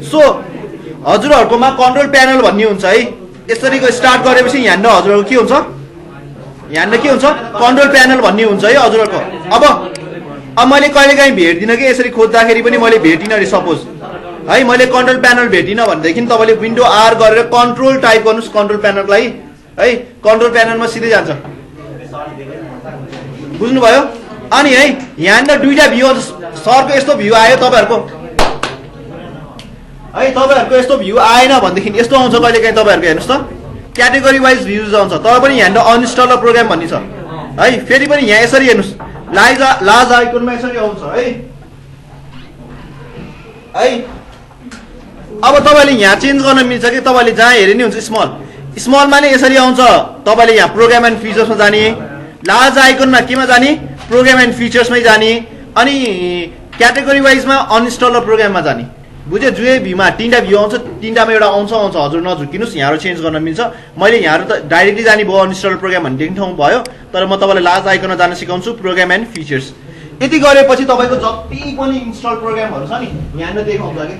So हजुरहरुकोमा control panel भन्ने हुन्छ है। यसरी स्टार्ट गरेपछि यहाँ हजुरहरुको के हुन्छ, यहाँ के हुन्छ कन्ट्रोल प्यानल भन्ने हुन्छ है हजुरहरुको। अब मैले कहिलेकाहीँ भेट्दिनँ कि यसरी खोज्दाखेरि पनि मैले भेटिनँ अरे सपोज है, मैले कन्ट्रोल प्यानल भेटिनँ भनेदेखि तपाईँले विन्डो आर गरेर कन्ट्रोल टाइप गर्नुहोस् कन्ट्रोल प्यानललाई है। कन्ट्रोल प्यानलमा सिधै जान्छ, बुझ्नुभयो। अनि है यहाँ दुईटा भ्यू सरको यस्तो भ्यू आयो तपाईँहरूको है, तपाईँहरूको यस्तो भ्यू आएन भनेदेखि यस्तो आउँछ कहिलेकाहीँ तपाईँहरूको हेर्नुहोस् त, क्याटेगोरी वाइज भ्यूज आउँछ। तर पनि यहाँ अनइन्स्टल प्रोग्राम भन्ने छ है। फेरि पनि यहाँ यसरी हेर्नुहोस् लार्ज आइकनमा यसरी आउँछ है। अब तपाईँले यहाँ चेन्ज गर्न मिल्छ कि तपाईँले जहाँ हेरे नि हुन्छ स्मलमा नै यसरी आउँछ। तपाईँले यहाँ प्रोग्राम एन्ड फिचर्समा जाने, लार्ज आइकनमा केमा जाने, प्रोग्राम एन्ड फिचर्समै जाने, अनि क्याटेगोरी वाइजमा अनइन्स्टल प्रोग्राममा जाने। बुझ्यो, जुए भ्यूमा तीनटा भ्यू आउँछ, तीनटामा एउटा आउँछ हजुर नझुकिनुहोस्, यहाँहरू चेन्ज गर्न मिल्छ। मैले यहाँहरू त डाइरेक्टली जाने भयो अनइन्स्टल प्रोग्राम भन्ने ठाउँ भयो, तर म तपाईँलाई लार्ज आइकनमा जान सिकाउँछु प्रोग्राम एन्ड फिचर्स। यति गरेपछि तपाईँको जति पनि इन्स्टल प्रोग्रामहरू छ नि यहाँ देखाउँछ कि,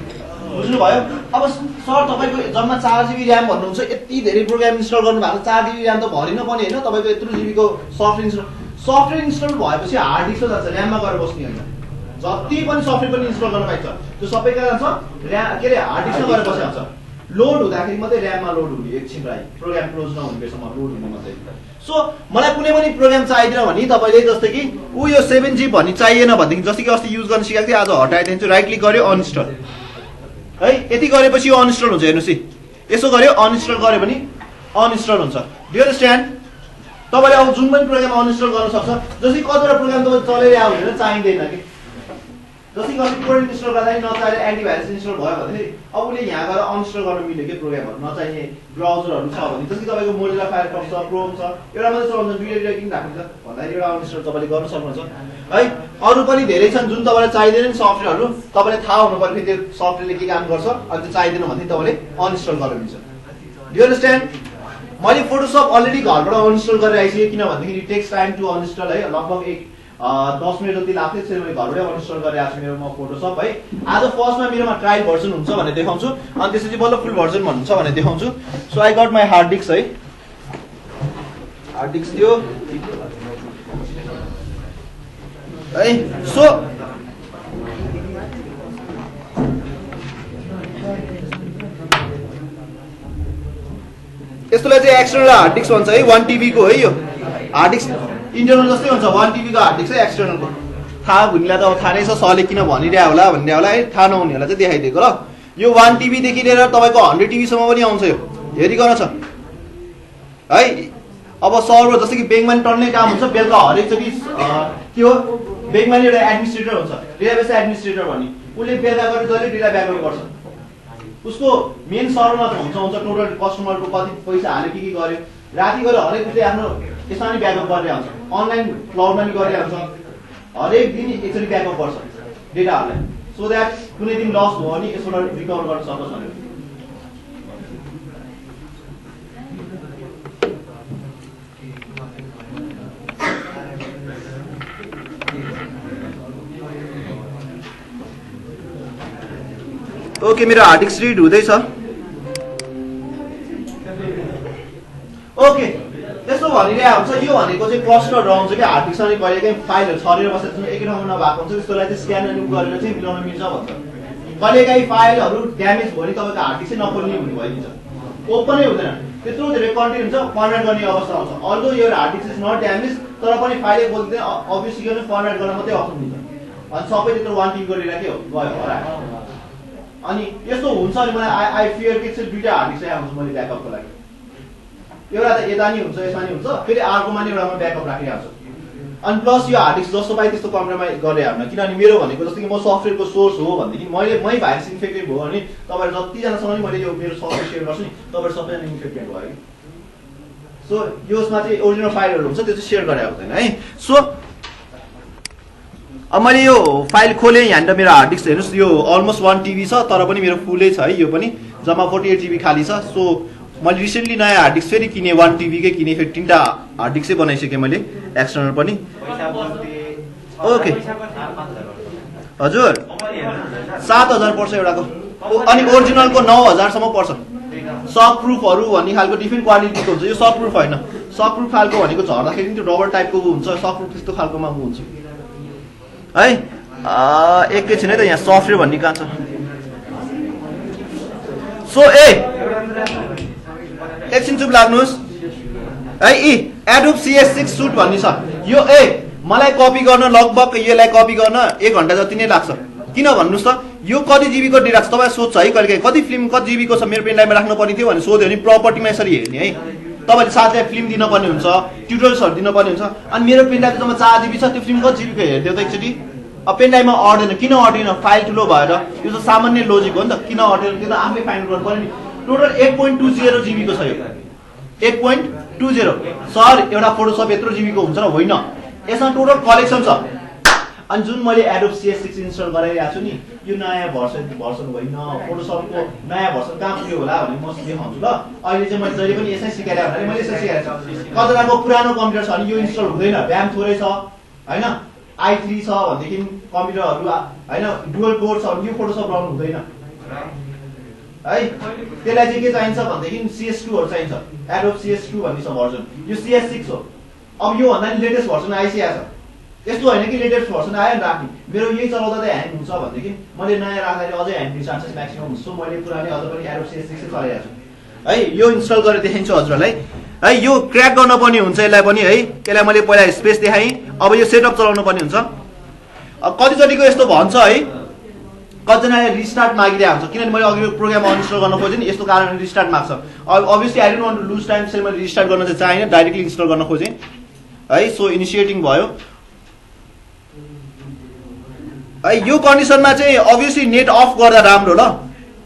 बुझ्नुभयो। अब सर तपाईँको जम्मा 4 GB ऱ्याम भन्नुहुन्छ, यति धेरै प्रोग्राम इन्स्टल गर्नु भएको 4 GB ऱ्याम त भरिन पनि होइन। तपाईँको यत्रो जीबीको सफ्टवेयर इन्स्टल भएपछि हार्ड डिस्क जान्छ, ऱ्याममा गएर बस्ने होइन। जति पनि सफ्टवेयर पनि इन्स्टल गर्न पाइन्छ त्यो सबै कहाँ जान्छ, के अरे हार्ड डिस्कमा गएर बसेको छ। लोड हुँदाखेरि मात्रै ऱ्याममा लोड हुने, एकछिन प्रोग्राम क्लोज नहुने बेसम्म लोड हुने मात्रै। सो मलाई कुनै पनि प्रोग्राम चाहिँदैन भने तपाईँले जस्तै कि यो 7GB भन्ने चाहिएन भनेदेखि जस्तै कि अस्ति युज गर्न सिकाएको थिएँ, आज हटाइदिन्छु, राइट क्लिक गर्यो अनइन्स्टल है। यति गरेपछि यो अनइन्स्टल हुन्छ, हेर्नुहोस् है यसो गर्यो अनइन्स्टल गर्यो भने अनइन्स्टल हुन्छ। Do you understand? तपाईँले अब जुन पनि प्रोग्राम अनइन्स्टल गर्न सक्छ। जस्तै कतिवटा प्रोग्राम तपाईँ चलाइरहेको हुँदैन, चाहिँदैन कि, जस्तै कि कोड इन्स्टल गर्दा नचाहिने एन्टिभाइरस इन्स्टल भयो भने अब उसले यहाँ गएर अनइन्स्टल गर्न मिल्यो कि प्रोग्रामहरू, नचाहिने ब्राउजरहरू छ भने। जस्तै तपाईँको मोजिला फायरफक्स छ, क्रोम छ, एउटा मात्रै चलाउँछ, दुईवटा किन राख्नुहुन्छ भन्दाखेरि एउटा अनइन्स्टल तपाईँले गर्न सक्नुहुन्छ है। अरू पनि धेरै छन् जुन तपाईँलाई चाहिँदैन नि सफ्टवेयरहरू, तपाईँलाई थाहा हुनु पर्यो त्यो सफ्टवेयरले के काम गर्छ, अनि त्यो चाहिँदैन भने तपाईँले अनइन्स्टल गर्न मिल्छ। Do you understand? मैले फोटोसप अलरेडी घरबाट अनइन्स्टल गरेर आइसकेँ, किनभनेदेखि it takes time to uninstall है। लगभग 10 मिनट जति लाग्थ्यो, त्यसरी मैले घरबाटै अनइन्स्टल गरेर आएको छु मेरोमा फोटोसप है। आज फर्स्टमा मेरोमा ट्रायल भर्जन हुन्छ भनेर देखाउँछु, अनि त्यसपछि बल्ल फुल भर्जन भन्नुहुन्छ भनेर देखाउँछु। So I got my hard disk है, हार्ड डिस्क थियो है। सो यस्तोलाई चाहिँ एक्सटर्नल हार्ड डिस्क भन्छ है। 1 TB को है यो हार्ड डिस्क, इन्टरनल जस्तै हुन्छ। 1 TB को हार्ड डिस्क है एक्सटर्नलको। थाहा हुनेलाई त अब थाहा नै छ, सरले किन भनिरहेको होला भन्ने होला है, थाहा नहुनेहरूलाई चाहिँ देखाइदिएको ल। यो 1 TB देखि लिएर तपाईँको 100 TB सम्म पनि आउँछ, यो हेरिकन छ है। अब सर्भर जस्तै कि ब्याङ्कमा नि टन्नै काम हुन्छ, बेलुका हरेकचोटि के हो ब्याङ्कमा नि एउटा एडमिनिस्ट्रेटर हुन्छ, डेटाबेस एडमिनिस्ट्रेटर भन्ने, उसले बेलुका गरेर जहिले डेटा ब्याकअप गर्छ। उसको मेन सर्भरमा हुन्छ टोटल कस्टमरको कति पैसा हाल्यो, के गर्यो, राति गएर हरेक उसले आफ्नो यसमा नि ब्याकअप गरेर आउँछ, अनलाइन क्लाउडमा नि गरेर आउँछ, हरेक दिन यसरी ब्याकअप गर्छ डेटाहरूलाई, सो द्याट कुनै दिन लस भयो भने यसबाट रिकभर गर्न सकोस् भनेर। ओके, मेरो हार्ड डिस्क रिड हुँदैछ। ओके, यस्तो भनिरहेको हुन्छ, यो भनेको चाहिँ क्लस्टर रहन्छ कि हार्ड डिस्कमा कहिलेकाहीँ फाइलहरू छरेर बसेको एकै ठाउँमा नभएको हुन्छ, त्यसलाई चाहिँ स्क्यान एन्ड गरेर चाहिँ मिलाउन मिल्छ भन्छ। कहिलेकाहीँ फाइलहरू ड्यामेज भयो भने तपाईँको हार्ड डिस्क नखोल्ने हुने भइदिन्छ, ओपनै हुँदैन, त्यत्रो धेरै कन्टेन्ट हुन्छ, फर्मेट गर्ने अवस्था आउँछ। अल्दो यो hard disk is not damage, तर पनि फाइलै बोल्दैन, अभियसली फर्मेट गर्न मात्रै अप्सन हुन्छ, अनि सबै त्यत्रो 1 TB गरेर के हो गयो हरायो। अनि यस्तो हुन्छ अनि मलाई आई फियर कि चाहिँ दुईटा हार्ड डिस्क आउँछ मैले ब्याकअपको लागि, एउटा त यता नि हुन्छ यसमा नि हुन्छ, फेरि अर्कोमा नि एउटामा ब्याकअप राखिरहेको छु। अनि प्लस यो हार्ड डिस्क जस्तो पाए त्यस्तो कम्प्रोमाइज गरेर हाल्नु, किनभने मेरो भनेको जस्तो कि म सफ्टवेयरको सोर्स हो भनेदेखि मै भाइरस इन्फेक्टेड भयो भने तपाईँहरू जतिजनासँग नि मैले यो मेरो सफ्टवेयर सेयर गर्छु नि तपाईँहरू सबैजना इन्फेक्टेड भयो कि। सो यसमा चाहिँ ओरिजिनल फाइलहरू हुन्छ, त्यो चाहिँ सेयर गरेर हुँदैन है। सो अब मैले यो फाइल खोलेँ, यहाँनिर मेरो हार्ड डिस्क हेर्नुहोस्, यो अलमोस्ट 1 TB छ, तर पनि मेरो फुलै छ है, यो पनि जम्मा 48 GB खाली छ। सो मैले रिसेन्टली नयाँ हार्ड डिस्क फेरि किनेँ, 1 TB कै किनेँ, फेरि 3टा हार्ड डिस्कै बनाइसकेँ मैले एक्सटर्नल पनि। ओके हजुर 7,000 पर्छ एउटाको, अनि ओरिजिनलको 9,000 सम्म पर्छ। सक प्रुफहरू भन्ने खालको डिफ्रेन्ट क्वालिटीको हुन्छ, यो सक प्रुफ होइन। सक प्रुफ खालको भनेको झर्दाखेरि त्यो रबर टाइपको हुन्छ, सक प्रुफ त्यस्तो खालकोमा हुन्छ है। एकैछिन है त, यहाँ सफ्टवेयर भन्ने कहाँ छ। सो एकछिन चुप लाग्नुहोस् है। एडोब CS6 सुट भन्ने छ यो। मलाई कपी गर्न लगभग यसलाई कपी गर्न 1 घन्टा जति नै लाग्छ। किन भन्नुहोस् त, यो कति जिबीको डेटा छ तपाईँ सोध्छ है कहिले काहीँ, कति फिल्म कति जिबीको छ मेरो पेनड्राइभमा राख्नुपर्ने थियो भने सोध्यो भने प्रपर्टीमा यसरी हेर्ने है। तपाईँले साथै फिल्म दिनुपर्ने हुन्छ, ट्युटोरियल्सहरू दिनुपर्ने हुन्छ, अनि मेरो पेनड्राइभ जम्मा 4 जिबी छ, त्यो फिल्म कति जिबीको हेरिदियो त एकचोटि। अब पेनड्राइभमा अट्दैन, किन अटेन? फाइल ठुलो भएर। यो त सामान्य लोजिक हो नि त, किन अटेन त्यो त आफै फाइन्ड गर्नु पर्यो नि। टोटल 8.20 जिबीको छ यो, 8.20। सर एउटा फोटोसप यत्रो जिबीको हुन्छ र होइन, यसमा टोटल कलेक्सन छ। अनि जुन मैले एडोब CS6 इन्स्टल गराइरहेको छु नि, यो नयाँ भर्सन होइन, फोटोसपको नयाँ भर्सन कहाँ पुग्यो होला भने म देखाउँछु ल। अहिले चाहिँ मैले जहिले पनि यसै सिकाएर भने मैले यसै सिकाएको छु। कतिजनाको पुरानो कम्प्युटर छ भने यो इन्स्टल हुँदैन, र्याम थोरै छ होइन, i3 छ भनेदेखि कम्प्युटरहरू होइन, डुअल कोर छ भने यो फोटोसप रन हुँदैन है। त्यसलाई चाहिँ के चाहिन्छ भनेदेखि CS2हरू चाहिन्छ। एडोब CS2 भन्ने छ भर्जन, यो CS6 हो। अब यो भन्दा नि लेटेस्ट भर्सन आइसकेको छ, यस्तो होइन कि लेटेस्ट भर्सन आयो नि राख्ने। मेरो यही चलाउँदा त ह्याङ हुन्छ भनेदेखि मैले नयाँ राख्दाखेरि अझै ह्याङ चान्सेस म्याक्सिमम हुन्छ। सो मैले पुरानै अझ पनि एडोब CS6 चलाइरहेको छु है। यो इन्स्टल गरेर देखाइन्छु हजुरहरूलाई है। यो क्र्याक गर्न पर्ने हुन्छ यसलाई पनि है। यसलाई मैले पहिला स्पेस देखाएँ, अब यो सेटअप चलाउनु पर्ने हुन्छ। अब कतिचोटिको यस्तो भन्छ है, कतिजनाले रिस्टार्ट मागिरहेको हुन्छ, किनभने मैले अघि प्रोग्राम अनइन्स्टल गर्न खोजेँ नि, यस्तो कारणले रिस्टार्ट माग्छ। Obviously I don't want to lose time, त्यसैले मैले रिस्टार्ट गर्न चाहिँ चाहिनँ, डाइरेक्टली इन्स्टल गर्न खोजेँ है। सो इनिसिएटिङ भयो है। यो कन्डिसनमा चाहिँ अभियसली नेट अफ गर्दा राम्रो ल।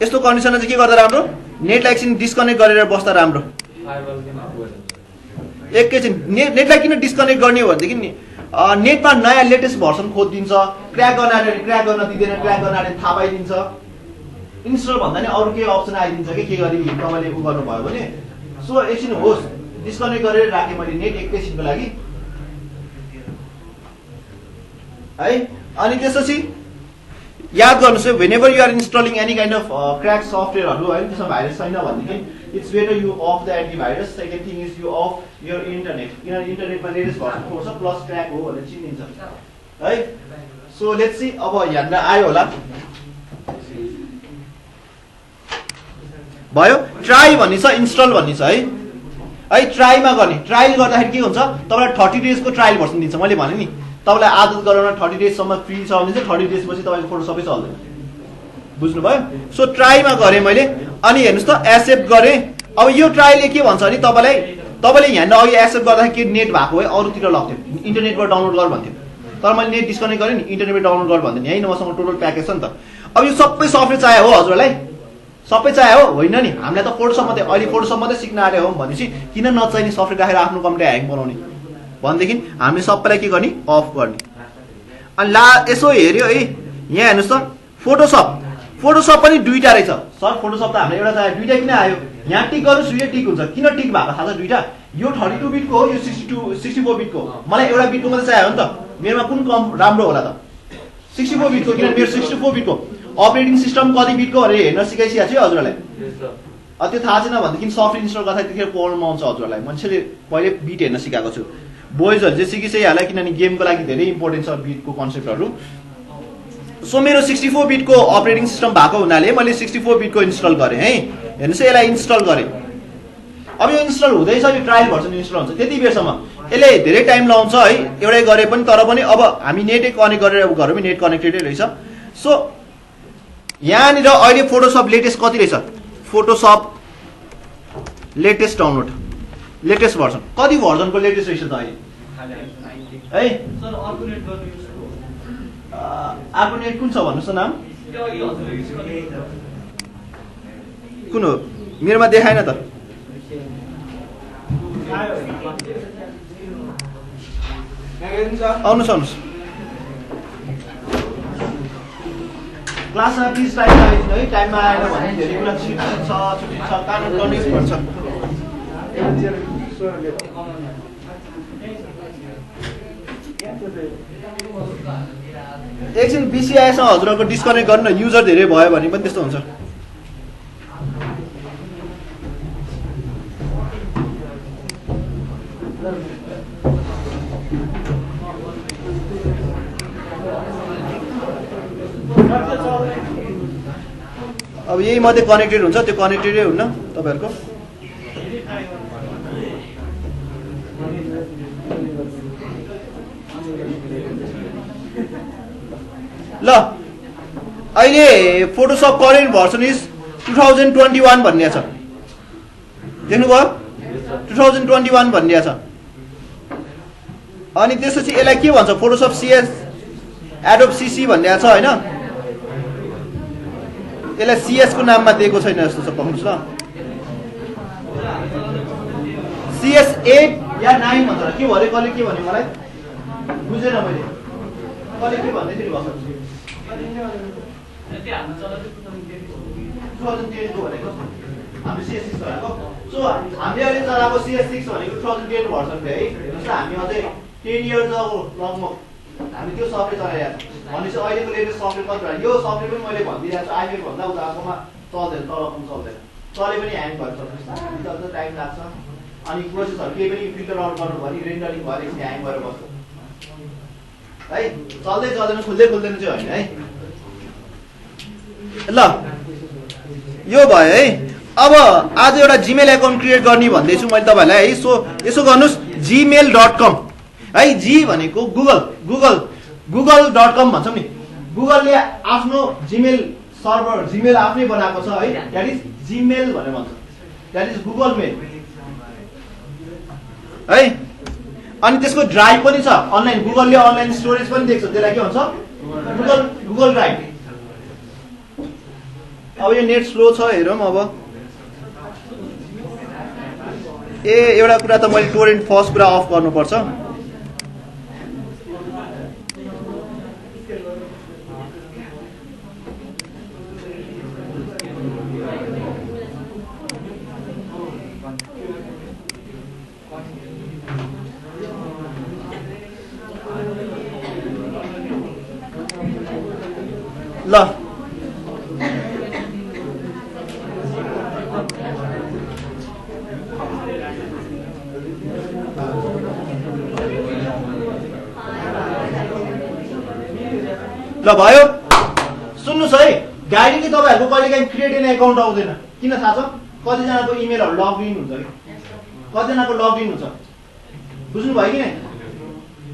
यस्तो कन्डिसनमा चाहिँ के गर्दा राम्रो, नेटलाई एकछिन डिस्कनेक्ट गरेर बस्दा राम्रो। एकैछिन नेटलाई किन डिस्कनेक्ट गर्ने हो भनेदेखि नेटमा नयाँ लेटेस्ट भर्सन खोजिदिन्छ, क्र्याक गर्न आँट्यो भने क्र्याक गर्न दिँदैन, क्र्याक गर्न आँट्यो भने थाहा पाइदिन्छ। इन्स्टल भन्दा नि अरू केही अप्सन आइदिन्छ कि के गरी तपाईँले उ गर्नुभयो भने। सो एकछिन होस्, डिस्कनेक्ट गरेर राखेँ मैले नेट एकैछिनको लागि है। अनि त्यसपछि याद गर्नुहोस् है, whenever you are installing any kind of crack सफ्टवेयरहरू है, त्यसमा भाइरस छैन भनेदेखि it's better you off the antivirus. Second thing is you off your internet, किनभने इन्टरनेटमा लेटेस्ट भर्सन खोज्छ प्लस क्र्याक हो भनेर चिनिन्छ है। सो लेट्स सी, अब हेर्न आयो होला भयो। ट्राई भन्ने छ, इन्स्टल भन्ने छ है। ट्राईमा गर्ने, ट्रायल गर्दाखेरि के हुन्छ, तपाईँलाई 30 डेजको ट्रायल भर्सन दिन्छ। मैले भने नि तपाईँलाई आदत गराउन 30 डेजसम्म फ्री छ भने चाहिँ 30 डेजपछि तपाईँको फोटो सबै चल्दैन, बुझ्नुभयो। सो ट्राईमा गरेँ मैले, अनि हेर्नुहोस् त एक्सेप्ट गरेँ। अब यो ट्रायलले के भन्छ भने तपाईँले यहाँनिर अघि एक्सेप्ट गर्दाखेरि के नेट भएको है अरूतिर लग्थ्यो, इन्टरनेटबाट डाउनलोड गर भन्थ्यो, तर मैले नेट डिस्कनेक्ट गरेँ नि, इन्टरनेटबाट डाउनलोड गर भन्थ्यो। यहीँ मसँग टोटल प्याकेज छ नि त। अब यो सबै सफ्टवेयर चाहियो हो हजुरलाई, सबै चाहियो हो होइन नि। हामीलाई त फोटोसप मात्रै, अहिले फोटोसप मात्रै सिक्न आँट्यो हो भनेपछि किन नचाहिने सफ्टवेयर राखेर आफ्नो कम्प्युटर ह्याङ बनाउने भनेदेखि हामीले सबैलाई के गर्ने, अफ गर्ने। अनि यसो हेऱ्यो है, यहाँ हेर्नुहोस् त फोटोसप पनि दुईटा रहेछ। सर फोटोसप त हाम्रो एउटा चाहियो, दुईटा किन आयो? यहाँ टिक गर्नुहोस्, यो टिक हुन्छ। किन टिक भएको थाहा छ? दुईटा, यो 32 बिटको हो, यो 64 बिटको हो। मलाई एउटा बिटको मात्रै चाहियो नि त, मेरोमा कुन कम राम्रो होला त? 64 बिटको, किनभने मेरो 64 बिटको अपरेटिङ सिस्टम कति बिटको भनेर हेर्न सिकाइसकेको छु हजुरहरूलाई। त्यो थाहा छैन भनेदेखि सफ्टवेयर इन्स्टल गर्दा त्यतिखेर प्रब्लम आउँछ हजुरहरूलाई। मान्छेले पहिले बिट हेर्न सिकाएको छु, बोइजहरू चाहिँ सिकिसकिहाल्यो, किनभने गेमको लागि धेरै इम्पोर्टेन्ट छ बिटको कन्सेप्टहरू। सो मेरो 64 बिटको अपरेटिङ सिस्टम भएको हुनाले मैले 64 बिटको इन्स्टल गरेँ है। हेर्नुहोस् यसलाई इन्स्टल गरेँ। अब यो इन्स्टल हुँदैछ, यो ट्रायल भर्सन इन्स्टल हुन्छ, त्यति बेरसम्म यसले धेरै टाइम लाउँछ है, एउटै गरे पनि। तर पनि अब हामी नेटै कनेक्ट गरेर घरमै नेट कनेक्टेडै रहेछ। सो यहाँनिर अहिले फोटोसप लेटेस्ट कति रहेछ? Photoshop latest download, latest version कति भर्जनको लेटेस्ट रहेछ त अहिले है? अर्को नेट कुन छ भन्नुहोस् त नाम? कुन हो? मेरोमा देखाएन त। आउनुहोस् क्लासमा प्लिज टाइममा आइदिनु है। टाइममा आएन भने धेरै कुरा छुट्टी छ कानुन गर्नै पर्छ। एकछिन बिसिआईसँग हजुरहरूको डिस्कनेक्ट गर्नु न, युजर धेरै भयो भने पनि त्यस्तो हुन्छ। अब यही मध्ये कनेक्टेड हुन्छ, त्यो कनेक्टेडै हुन्न तपाईँहरूको। ल अहिले फोटोसप करेन्ट भर्सन इज 2021 भन्ने छ, देख्नुभयो 2021 भन्ने छ। अनि त्यसपछि यसलाई के भन्छ, फोटोसप CS एडोब CC भन्ने छ होइन, यसलाई CS को नाममा दिएको छैन जस्तो छ, पक्नुहोस् ल। CS 8 या 9 भन्छ, के भने कसले के भन्यो मलाई बुझेन मैले, कसले के भन्दै थियो भन्छ 2010 को भनेको हामी CS 6 भनेको। सो हामीले अहिले चलाएको CS 6 भनेको 2010 भर्सन थियो है। जस्तो हामी अझै 10 इयर्स अगो लगभग हामी त्यो सफ्टवेयर चलाइरहेको छ भनेपछि अहिलेको लेटेस्ट सफ्टवेयर कति भयो, यो सफ्टवेयर पनि मैले भनिदिरहेको छु आइफोन भन्दा उनीहरूकोमा चल्दैन, तलको चल्दैन, चले पनि ह्याङ भएर चल्छ, टाइम लाग्छ। अनि प्रोसेसहरू केही पनि फिल्टर आउट गर्नु भने रेन्डरिङ भएर एकछिन ह्याङ भएर बस्छ है, चल्दै चल्दैन, खुल्दै खुल्दैन चाहिँ होइन है। ल यो भयो है। अब आज एउटा जीमेल एकाउन्ट क्रिएट गर्ने भन्दैछु मैले तपाईँहरूलाई है। सो यसो गर्नुहोस् gmail.com है, जी भनेको गुगल.com भन्छौँ नि, गुगलले आफ्नो जीमेल सर्भर जीमेल आफ्नै बनाएको छ है, द्याट इज जीमेल भनेर भन्छ, द्याट इज गुगल मेल है। अनि त्यसको ड्राइभ पनि छ अनलाइन, गुगलले अनलाइन स्टोरेज पनि दिएको छ, त्यसलाई के भन्छ गुगल ड्राइभ। अब यो नेट स्लो छ हेरौँ। अब एउटा कुरा त मैले टोरेन्ट फर्स्ट कुरा अफ गर्नुपर्छ। ल ल भयो, सुन्नुहोस् है, डाइरेक्टली तपाईँहरूको कहिलेकाहीँ क्रिएट एन एकाउन्ट आउँदैन, किन थाहा छ? कतिजनाको इमेलहरू लगइन हुन्छ कि, कतिजनाको लगइन हुन्छ, बुझ्नुभयो कि नै?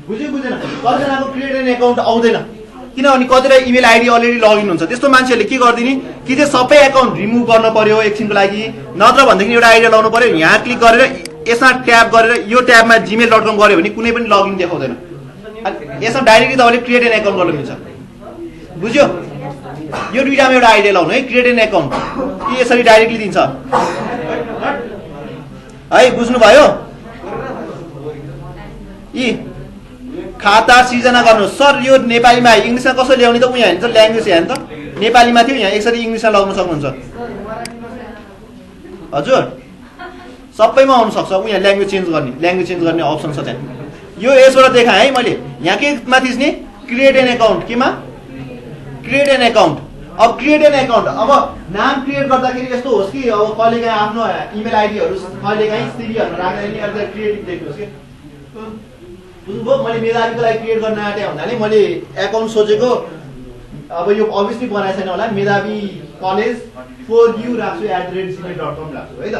बुझेन? कतिजनाको क्रिएट एन एकाउन्ट आउँदैन किनभने कतिवटा इमेल आइडी अलरेडी लगइन हुन्छ। त्यस्तो मान्छेहरूले के गरिदिने कि चाहिँ सबै एकाउन्ट रिमुभ गर्न पर्यो एकछिनको लागि, नत्र भनेदेखि एउटा आइडी लाउनु पर्यो, यहाँ क्लिक गरेर यसमा ट्याब गरेर यो ट्याबमा gmail.com गऱ्यो भने कुनै पनि लगइन देखाउँदैन। यसमा डाइरेक्टली तपाईँले क्रिएट एन एकाउन्ट गर्न मिल्छ, बुझ्यो? यो दुईटामा एउटा आइडी लाउनु है, क्रिएट एन एकाउन्ट कि यसरी डाइरेक्टली दिन्छ है, बुझ्नुभयो? यी खाता सिर्जना गर्नु सर, यो नेपालीमा इङ्ग्लिसमा कसरी ल्याउने त? उहाँ हेर्नु त ल्याङ्ग्वेज यहाँ त नेपालीमा थियो, यहाँ यसरी इङ्ग्लिसमा लगाउन सक्नुहुन्छ हजुर, सबैमा आउनु सक्छ। उहाँ ल्याङ्ग्वेज चेन्ज गर्ने अप्सन छ त्यहाँ। यो यसबाट देखाएँ है मैले, यहाँ के माथि नि क्रिएट एन एकाउन्ट, केमा क्रिएट एन एकाउन्ट। अब क्रिएट एन एकाउन्ट, अब नाम क्रिएट गर्दाखेरि यस्तो होस् कि अब कहिलेकाहीँ आफ्नो इमेल आइडीहरू कहिलेकाहीँ सिभीहरू राख्दा क्रिएटिभ देख्नुहोस् कि, बुझ्नुभयो? मैले मेधावीको लागि क्रिएट गर्न आँटे भन्नाले मैले एकाउन्ट सोचेको, अब यो अभियसली बनाएको छैन होला, मेधावी कलेज फर यु राख्छु @gmail.com राख्छु है त।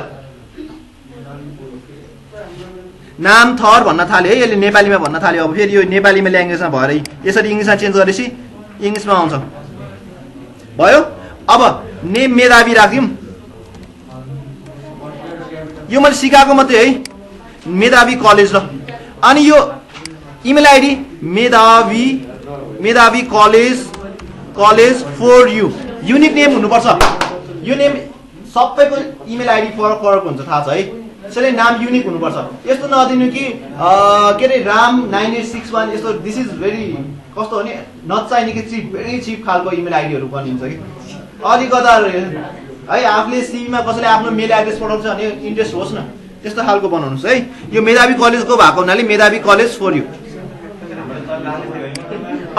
नाम थर भन्न थाल्यो है, यसले नेपालीमा भन्न थाल्यो। अब फेरि यो नेपालीमा ल्याङ्ग्वेजमा भएर यसरी इङ्ग्लिसमा चेन्ज गरेपछि इङ्ग्लिसमा आउँछ, भयो? अब नेम मेधावी राखिदिउँ, यो मैले सिकाएको मात्रै है, मेधावी कलेज। ल अनि यो email ID Medhavi college for you, unique name हुनुपर्छ। यो नेम सबैको इमेल आइडी फरक हुन्छ, थाहा छ है, त्यसैले नाम युनिक हुनुपर्छ। यस्तो नदिनु कि के अरे राम 9861 यस्तो, दिस इज भेरी कस्तो हो नि नचाहिने कि चिप, भेरी चिप खालको इमेल आइडीहरू बनिन्छ कि अलिकता है। आफूले सिभीमा कसैले आफ्नो मेल एड्रेस पठाउँछ भने इन्ट्रेस्ट होस् न, त्यस्तो खालको बनाउनुहोस् है। यो मेधावी कलेजको भएको हुनाले मेधावी कलेज फर यु।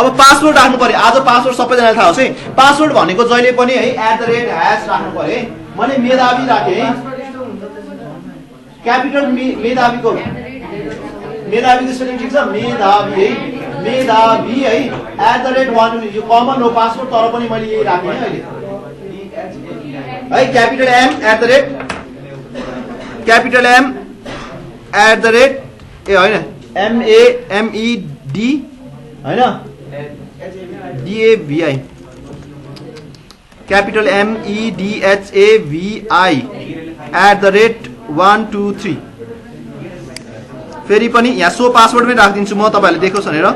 अब पासवर्ड राख्नु पर्यो। आज पासवर्ड सबैजनालाई थाहा होस् है। पासवर्ड भनेको जहिले पनि है @ राख्नु पर्यो है। मैले मेधावी राखेँ है, क्यापिटल मेधावीको स्पेलिङ ठिक छ, मेधावी है, मेधावी है @ यो कमन हो पासवर्ड, तर पनि मैले यही राखेँ है अहिले है। क्यापिटल M @ ए होइन MAMED होइन DAVI, क्यापिटल MEDHAVI @123। फेरि पनि यहाँ सो पासवर्ड पनि राखिदिन्छु म, तपाईँहरूले देखोस् भनेर।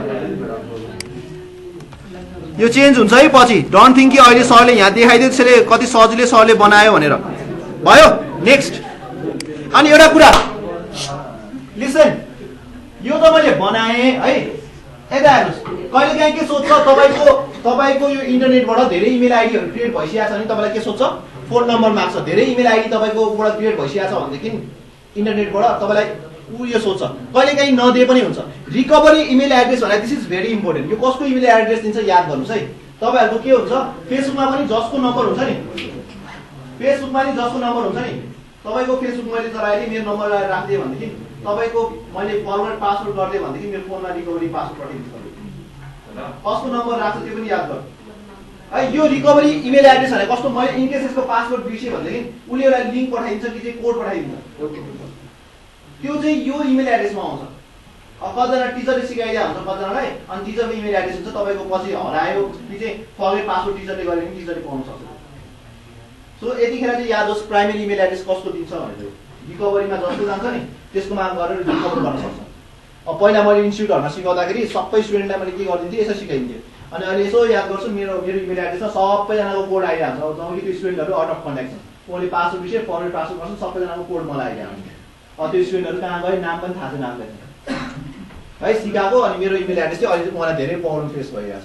यो चेन्ज हुन्छ है पछि, डोन्ट थिङ्क कि अहिले सरले यहाँ देखाइदियो त्यसैले कति सजिलै सरले बनायो भनेर। भयो नेक्स्ट। अनि एउटा कुरा लिसन, यो त मैले बनाएँ है, यता हेर्नुहोस्। कहिलेकाहीँ के सोध्छ तपाईँको यो इन्टरनेटबाट धेरै इमेल आइडीहरू क्रिएट भइसकेको छ भने तपाईँलाई के सोध्छ, फोन नम्बर माग्छ। धेरै इमेल आइडी तपाईँकोबाट क्रिएट भइसकेको छ भनेदेखि इन्टरनेटबाट तपाईँलाई यो सोध्छ, कहिलेकाहीँ नदिए पनि हुन्छ। रिकभरी इमेल एड्रेस भनेर दिस इज भेरी इम्पोर्टेन्ट। यो कसको इमेल एड्रेस दिन्छ याद गर्नुहोस् है। तपाईँहरूको के हुन्छ, फेसबुकमा पनि जसको नम्बर हुन्छ नि, तपाईँको फेसबुक मैले चलाएँ मेरो नम्बर राखिदिएँ भनेदेखि तपाईँको मैले फरवर्ड पासवर्ड गरिदिएँ भनेदेखि मेरो फोनमा रिकभरी पासवर्ड पठाइदिन्छ। कसको नम्बर राख्छ त्यो पनि याद गर्नु है। यो रिकभरी इमेल एड्रेस भनेर कस्तो, मैले इनकेस यसको पासवर्ड बिर्सेँ भनेदेखि उसले एउटा लिङ्क पठाइदिन्छ कि चाहिँ कोड पठाइदिन्छ, त्यो चाहिँ यो इमेल एड्रेसमा आउँछ। अब कतिजना टिचरले सिकाइदिया हुन्छ कतिजनालाई, अनि टिचरको इमेल एड्रेस हुन्छ, तपाईँको पछि हरायो कि चाहिँ फरवर्ड पासवर्ड टिचरले गरे पनि टिचरले पाउन सक्छ। सो यतिखेर चाहिँ याद होस् प्राइमेरी इमेल एड्रेस कस्तो दिन्छ भनेर। रिकभरीमा जस्तो जान्छ नि त्यसको माग गरेर रिकभर गर्न सक्छ। अब पहिला मैले इन्स्टिट्युटहरूमा सिकाउँदाखेरि सबै स्टुडेन्टलाई मैले के गरिदिन्थेँ, यसो सिकाइदिन्थेँ। अनि अहिले यसो याद गर्छु, मेरो इमेल एड्रेसमा सबैजनाको कोड आइरहन्छ। अब जब त्यो स्टुडेन्टहरू आउट अफ कन्ट्याक्ट छ, उहाँले पासवर्ड बिर्से फरवर्ड पासवर्ड गर्छ, सबैजनाको कोड मलाई आइरहन्छ। अब त्यो स्टुडेन्टहरू कहाँ गए नाम पनि थाहा छैन नामलाई है सिकाएको। अनि मेरो इमेल एड्रेस चाहिँ अहिले चाहिँ मलाई धेरै प्रब्लम फेस भइरहेको छ।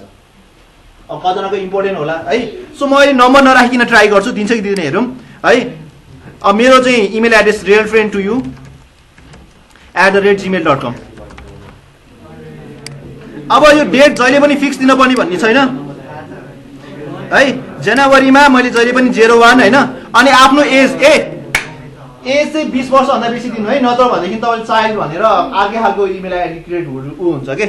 अब कतिजनाको इम्पोर्टेन्ट होला है। सो म अहिले नम्बर नराखिकन ट्राई गर्छु, दिन्छ कि दिँदैन हेरौँ है। अब मेरो चाहिँ इमेल एड्रेस realfriend2u@gmail.com। अब यो डेट जहिले पनि फिक्स दिनुपर्ने भन्ने छैन है। जनवरीमा मैले जहिले पनि 01 होइन। अनि आफ्नो एज चाहिँ 20 वर्षभन्दा बेसी दिनु है, नत्र भनेदेखि तपाईँले चाइल्ड भनेर अर्कै खालको इमेल आइडी क्रिएट हुन्छ के,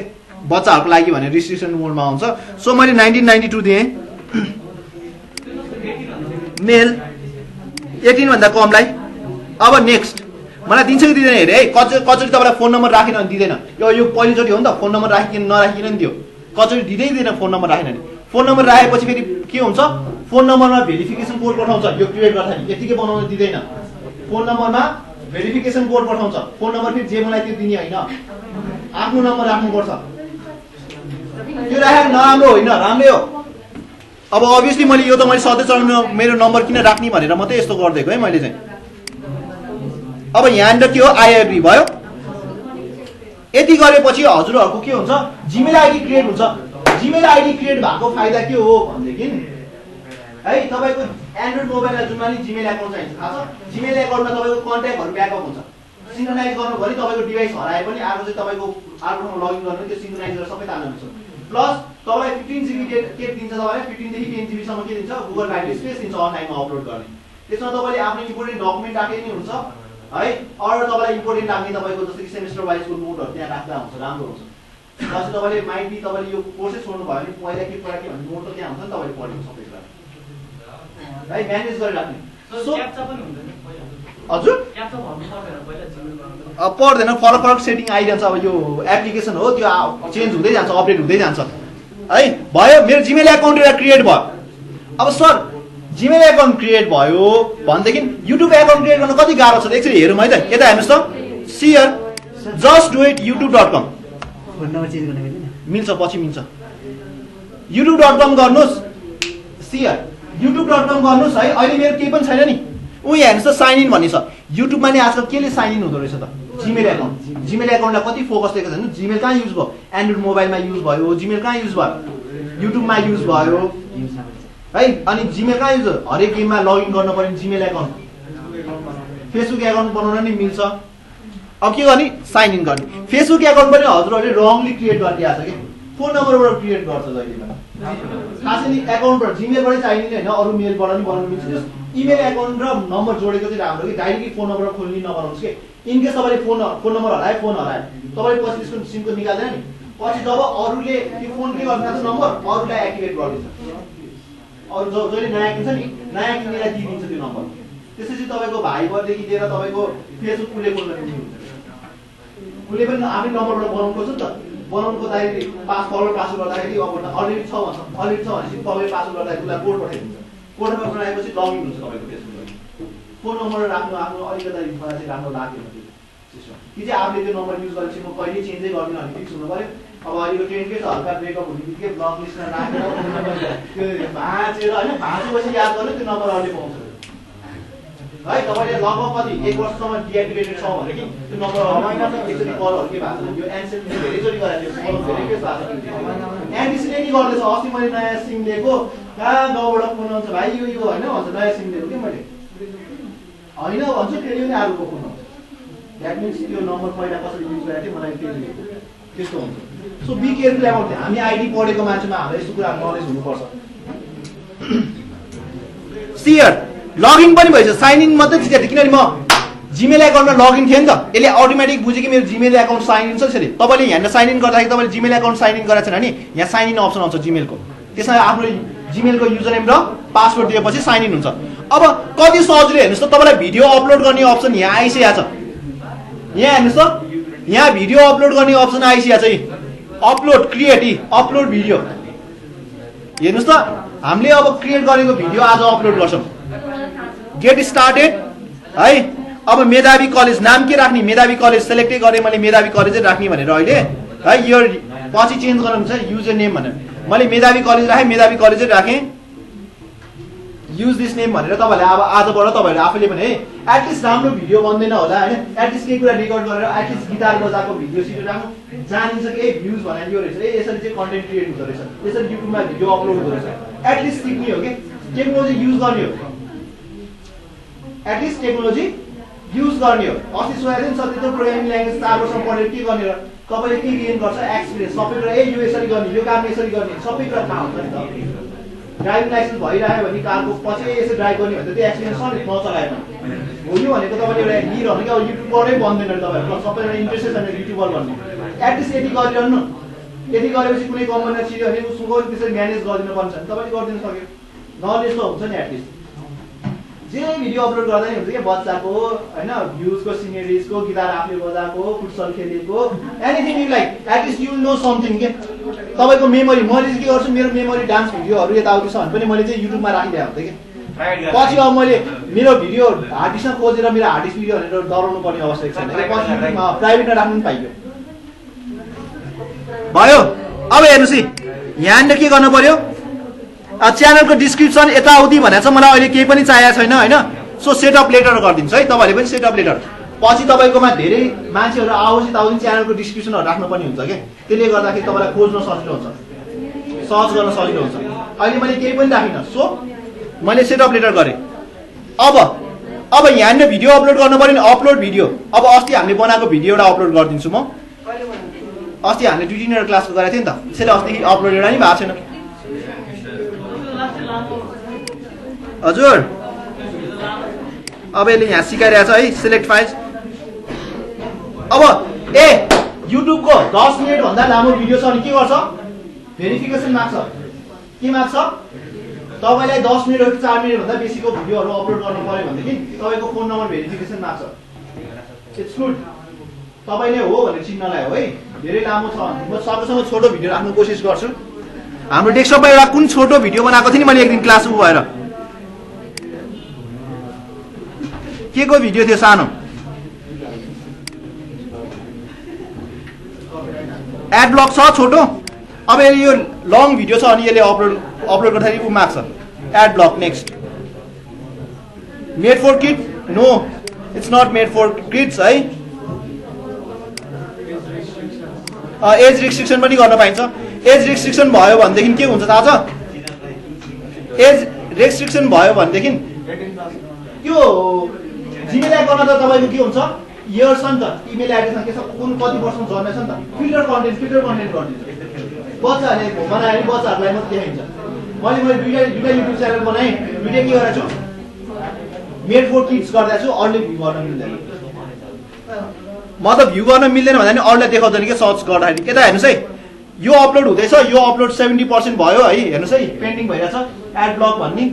बच्चाहरूको लागि भने रिस्ट्रिक्सन मोडमा आउँछ। सो मैले 1992 दिएँ। मेल 18 भन्दा कमलाई। अब नेक्स्ट मलाई दिन्छ कि दिँदैन हेरे है। कचोटि तपाईँलाई फोन नम्बर राखेन भने दिँदैन। यो पहिलोचोटि हो नि त, फोन नम्बर राखिकन नराखिकन नि दियो। कचोटि दिँदैन फोन नम्बर राखेन नि। फोन नम्बर राखेपछि फेरि के हुन्छ, फोन नम्बरमा भेरिफिकेसन कोड पठाउँछ। यो क्रिएट गर्दा नि यतिकै बनाउन दिँदैन। फोन नम्बरमा भेरिफिकेसन कोड पठाउँछ। फोन नम्बर फेरि जे मलाई त्यो दिने होइन, आफ्नो नम्बर राख्नुपर्छ। त्यो राखेर नराम्रो होइन, राम्रै हो। अब अभियसली मैले यो त मैले सधैँ चलाउनु मेरो नम्बर किन राख्ने भनेर मात्रै यस्तो गरिदिएको है मैले चाहिँ। अब यहाँनिर के हो, आई एग्री भयो। यति गरेपछि हजुरहरूको के हुन्छ, जिमेल आइडी क्रिएट हुन्छ। जिमेल आइडी क्रिएट भएको फाइदा के हो भनेदेखि है, तपाईँको एन्ड्रोइड मोबाइलमा जुनमा नि जिमेल एकाउन्ट चाहिन्छ थाहा छ। जिमेल एकाउन्टमा तपाईँको कन्ट्याक्टहरू ब्याकअप हुन्छ। सिङ्क्रोनाइज गर्नुभयो तपाईँको डिभाइस हराए पनि अर्को चाहिँ तपाईँको अर्कोमा लगइन गर्नु त्यो सिङ्क्रोनाइज गरेर सबै तान्नु हुन्छ। प्लस तपाईँलाई 15 GB के दिन्छ, तपाईँलाई 15 देखि 10 GB सम्म के दिन्छ, गुगल ड्राइभले स्पेस दिन्छ अनलाइनमा अपलोड गर्ने। त्यसमा तपाईँले आफ्नो इम्पोर्टेन्ट डकुमेन्ट राखे नि हुन्छ है। अरू तपाईँलाई इम्पोर्टेन्ट राख्ने तपाईँको जस्तै कि सेमेस्टर वाइजको नोटहरू त्यहाँ राख्दा हुन्छ, राम्रो हुन्छ। जस्तै तपाईँले माइट बी तपाईँले यो कोर्सै छोड्नु भयो भने पहिला के कुरा के भन्ने नोट त त्यहाँ हुन्छ नि, तपाईँले पढेको सबै कुरा है म्यानेज गरेर राख्ने। सो हजुर पर्दैन, फरक फरक सेटिङ आइरहन्छ। अब यो एप्लिकेसन हो, त्यो चेन्ज हुँदै जान्छ, अपडेट हुँदै जान्छ है। भयो मेरो जिमेल एकाउन्ट एउटा क्रिएट भयो। अब सर जिमेल एकाउन्ट क्रिएट भयो भनेदेखि युट्युब एकाउन्ट क्रिएट गर्न कति गाह्रो छ एकचोटि हेरौँ है त। यता हेर्नुहोस् त, share just do it youtube.com मिल्छ, पछि मिल्छ। youtube.com गर्नुहोस्, सियर youtube.com गर्नुहोस् है। अहिले मेरो केही पनि छैन नि, ऊ यहाँ हेर्नुहोस् त साइन इन भन्ने छ। युट्युबमा नि आजकल केले साइन इन हुँदो रहेछ त, जिमेल एकाउन्ट। जिमेल एकाउन्टलाई कति फोकस दिएको छ भने जिमेल कहाँ युज भयो, एन्ड्रोइड मोबाइलमा युज भयो, जिमेल कहाँ युज भयो, युट्युबमा युज भयो है। अनि जिमेल कहाँ युज, हरेक गेममा लगइन गर्नु पर्यो जिमेल एकाउन्ट। फेसबुक एकाउन्ट बनाउन नि मिल्छ। अब के गर्ने, साइन इन गर्ने। फेसबुक एकाउन्ट पनि हजुरहरूले रङली क्रिएट गरिदिएको छ कि फोन नम्बरबाट क्रिएट गर्छ जहिले पनि खासै नि एकाउन्टबाट जिमेलबाटै चाहिने हैन अरु मेलबाट नि बनाउनु मिल्छ त्यो इमेल एकाउन्ट र नम्बर जोडेको चाहिँ राम्रो कि डाइरेक्टली फोन नम्बरबाट खोल्ने नबनाउनुस् के इन केस तपाईले फोन नम्बर हराए तपाईले पछि त्यसको सिमको निकाल्दैन नि पछि जब अरुले त्यो फोन के गर्छ नम्बर अरुलाई एक्टिभेट गरिदिन्छ अरु जहिले नयाँ किन्छ नि नयाँ किनेलाई दिइदिन्छ त्यो नम्बर त्यसैले तपाईको भाइबरदेखि लिएर तपाईको फेसबुक कुले खोल्न दिनुहुन्छ कुले पनि आफ्नै नम्बरबाट बनाउनु पर्छ नि त बनाउनुको लागि पासवर्ड गर्दाखेरि अब अलरेडी छ भन्छ अलरेडी छ भनेपछि तपाईले पासवर्ड गर्दाखेरि उसलाई कोड पठाइदिन्छ कोडमा बनाएपछि लगइन हुन्छ तपाईको फेसबुकमा फोन नम्बर राख्नु आफ्नो अलिकति इन्फर्मेसन राम्रो लाग्यो त्यो सिस्टम कि चाहिँ आफूले त्यो नम्बर युज गरेपछि म कहिले चेन्जै गर्दिन भने फिक्स हुनु पर्यो अब अहिलेको ट्रेन्ड के छ हल्का ब्रेकअप हुने बित्तिकै ब्लक लिस्टमा राखेर त्यो भाँचेर हैन भाँचेपछि याद गर्नु त्यो नम्बर अरूले पाउँछ है तपाईले लगभग कति 1 वर्षसम्म डिएक्टिभेटेड छ भनेदेखि त्यो नम्बर एकचोटि कलहरु के भएको छ यो एन्सेन्टली धेरैचोटि गराएको छ कल धेरै के भएको छ एन्टिसले के गर्दैछ अस्ति मैले नयाँ सिम लिएको कहाँ गाउँबाट फोन आउँछ भाइ यो हैन भन्छ नयाँ सिम लिएको के मैले हैन भन्छु फेरि पनि आरुको फोन आउँछ द्याट मिन्स त्यो नम्बर पहिला कसरी युज गरेको थियो मलाई फेरि त्यस्तो हुन्छ सो बी केयरफुल अबाउट हामी आइडी पढेको मान्छेमा हाम्रो यस्तो कुरा नलेज हुनुपर्छ सियर लगइन पनि भइसक्यो साइन इन मात्रै थिएन किनभने म जिमेल एकाउन्टमा लगइन थिएँ नि त यसले अटोमेटिक बुझ्यो कि मेरो जिमेल एकाउन्ट साइन इन छ त्यसरी तपाईले यहाँ साइन इन गर्दाखेरि तपाईले जिमेल एकाउन्ट साइन इन गरेको छैन नि यहाँ साइन इन अप्सन आउँछ जिमेलको त्यसमा आफ्नो जिमेलको युजर नेम र पासवर्ड दिएपछि साइन इन हुन्छ अब कति सजिलो हेर्नुस् त तपाईलाई भिडियो अपलोड गर्ने अप्सन यहाँ आइसकेको छ यहाँ हेर्नुस् त यहाँ भिडियो अपलोड गर्ने अप्सन आइसकेको छ अपलोड क्रिएट अपलोड भिडियो हेर्नुस् त हामीले अब क्रिएट गरेको भिडियो आज अपलोड गर्छौं गेट स्टार्टेड है अब मेधावी कलेज नाम के राख्ने मेधावी कलेज सेलेक्टै गरे मैले मेधावी कलेजै राख्ने भनेर अहिले है यो पछि चेन्ज गर्नु छ युजर नेम भनेर मैले मेधावी कलेज राखे मेधावी कलेजै राखे युज दिस नेम भनेर तपाईहरुले अब आजबाट तपाईहरुले आफैले पनि है एटलिस्ट राम्रो भिडियो बन्दैन होला हैन एटलिस्ट केही कुरा रेकर्ड गरेर एटलिस्ट गिटार बजाएको भिडियो सिडियो राख्नु जानिन्छ कि भ्युज भने यो रहेछ यसरी चाहिँ कन्टेन्ट क्रिएट हुँदो रहेछ यसरी युट्युबमा भिडियो अपलोड हुँदो रहेछ एटलिस्ट सिक्ने हो के टेक्नोलोजी युज गर्ने हो एटलिस्ट टेक्नोलोजी युज गर्ने हो अस्ति सोधेको थिएँ सबै त्यो प्रोग्रामिङ ल्याङ्ग्वेज 4 वर्षमा पढेर के गर्ने र तपाईले के गेन गर्छ एक्सपिरियन्स सबै कुरा यो यसरी गर्ने यो काम यसरी गर्ने सबै कुरा थाहा हुन्छ नि त ड्राइभिङ लाइसेन्स भइरायो भने कारको पछि यसरी ड्राइभ गर्ने भने त्यो एक्सपिरियन्स छ नि नचलाए पनि हो यो भनेको तपाईले एउटा हिर हो कि अब युट्युबरमै बन्दैन तपाईहरु सबैजना इन्ट्रेस्टेड छैन युट्युबर भन्ने एटलिस्ट यति गरिरहनु यति गरेपछि कुनै कम्पनीले छिर्यो भने उसको त्यसरी म्यानेज गरिदिनु पर्छ नि तपाईले गरिदिन सक्यो नलेज त हुन्छ नि एटलिस्ट जे भिडियो अपलोड गर्दा नि हुन्छ के बच्चाको हैन भ्युजको सिनेरिजको गिटार आफूले बजाएको फुटबल खेलेको anything you like at least you know something के तपाईको मेमोरी मैले के गर्छु मेरो मेमोरी डान्स भिडियोहरु यताउति छ भने पनि मैले चाहिँ युट्युबमा राखिदिएको हुन्थ्यो के पछि अब मैले मेरो भिडियो हार्ड डिस्कमा खोजेर मेरो हार्ड डिस्क भिडियो भनेर डराउनु पर्ने आवश्यक छैन पछि प्राइभेटमा राख्नु पनि पाइयो भयो अब हेर्नुस् यहाँनिर के गर्नु पर्यो च्यानलको डिस्क्रिप्सन यताउति भनेको छ मलाई अहिले केही पनि चाहिएको छैन हैन सो सेटअप लेटर गरिदिन्छु है तपाईहरुले पनि सेटअप लेटर पछि तपाईकोमा धेरै मान्छेहरु आओस् यताउति च्यानलको डिस्क्रिप्सनहरु राख्नु पनि हुन्छ के त्यसले गर्दाखेरि तपाईलाई खोज्न सजिलो हुन्छ सर्च गर्न सजिलो हुन्छ अहिले मैले केही पनि राखिन सो मैले सेटअप लेटर गरे अब यहाँनिर भिडियो अपलोड गर्नु पर्यो नि अपलोड भिडियो अब अस्ति हामीले बनाएको भिडियो एउटा अपलोड गरिदिन्छु म अस्ति हामीले 2 मिनेट क्लासको गरेको थियौ नि त त्यसले अस्ति अपलोड एउटा नि भएको छैन हजुर अब यसले यहाँ सिकाइरहेछ है सिलेक्ट फाइल्स अब युट्युबको 10 मिनेट भन्दा लामो भिडियो छ भने के गर्छ भेरिफिकेसन माग्छ के माग्छ तपाईलाई 10 मिनेट हो 4 मिनेट भन्दा बेसीको भिडियोहरु अपलोड गर्नु पर्यो भनेदेखि तपाईको फोन नम्बर भेरिफिकेसन माग्छ इट्स गुड तपाईले हो भनेर चिन्नलाई हो है धेरै लामो छ म सकेसम्म छोटो भिडियो राख्न कोसिस गर्छु हाम्रो डेस्कटपमा एउटा कुन छोटो भिडियो बनाएको थिएँ नि मैले एक दिन क्लास भएर के को भिडियो थियो सानो एड ब्लक छ छोटो अब यो लङ भिडियो छ अनि यसले अपलोड गर्दाखेरि उ माग्छ ad block next made for kid no it's not made for kids है एज रिस्ट्रिक्सन पनि गर्न पाइन्छ एज रिस्ट्रिक्सन भयो भनेदेखि के हुन्छ थाहा छ एज रिस्ट्रिक्सन भयो भनेदेखि यो जिमेल एकाउन्टमा त तपाईको के हुन्छ इयर्स छ नि त इमेल एड्रेसमा के छ कुन कति वर्षमा जन्मेछ नि त फिल्टर कन्टेन्ट गरिदिन्छ बच्चाहरूले बनायो भने बच्चाहरूलाई मात्रै देखाइन्छ। मैले दुईटा युट्युब च्यानल बनाएँ, दुईटा के गरेको छु मेड फर किड्स गर्दा छु, अरूले भ्यू गर्न मिल्दैन। मतलब भ्यू गर्न मिल्दैन भन्दा नि अरूलाई देखाउँदैन कि सर्च गर्दाखेरि। यता हेर्नुहोस् है, यो अपलोड हुँदैछ, यो अपलोड 70% भयो है, हेर्नुहोस् है पेन्डिङ भइरहेछ एड ब्लक भन्ने।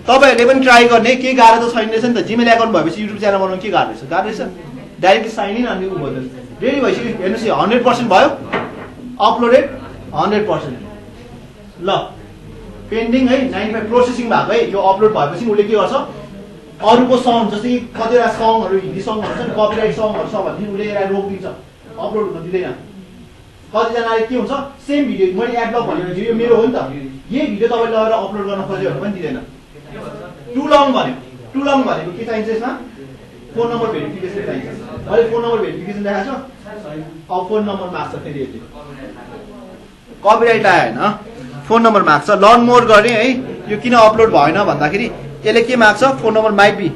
तपाईँहरूले पनि ट्राई गर्ने, के गाह्रो त छैन रहेछ नि त। जिमेल एकाउन्ट भएपछि युट्युब च्यानल बनाउनु के गाह्रो रहेछ? गाह्रो रहेछ? डाइरेक्टली साइन इन अनि ऊ भन्नु रेडी भइसक्यो। हेर्नुहोस् यो 100% भयो, अपलोडेड 100%। ल पेन्डिङ है 95 प्रोसेसिङ भएको है। यो अपलोड भएपछि उसले के गर्छ, अरूको सङ जस्तै कि कतिवटा सङहरू हिन्दी सङहरू छ नि, कपिराइट सङहरू छ भने उसले यसलाई रोकिदिन्छ, अपलोड हुन दिँदैन। कतिजनाले के हुन्छ, सेम भिडियो मैले एड ब्लक भनेको भिडियो मेरो हो नि त, यही भिडियो तपाईँले लगेर अपलोड गर्न खोज्यो भने पनि दिँदैन। टु लङ भन्यो, टु लङ भनेको के चाहिन्छ यसमा, फोन नम्बर भेरिफिकेसन चाहिन्छ। अहिले फोन नम्बर भेरिफिकेसन देखाएको छ, अब फोन नम्बर माग्छ फेरि यसले, कपिराइट आयो होइन, फोन नम्बर माग्छ। लर्न मोर गरेँ है, यो किन अपलोड भएन भन्दाखेरि यसले के माग्छ, फोन नम्बर माइट बी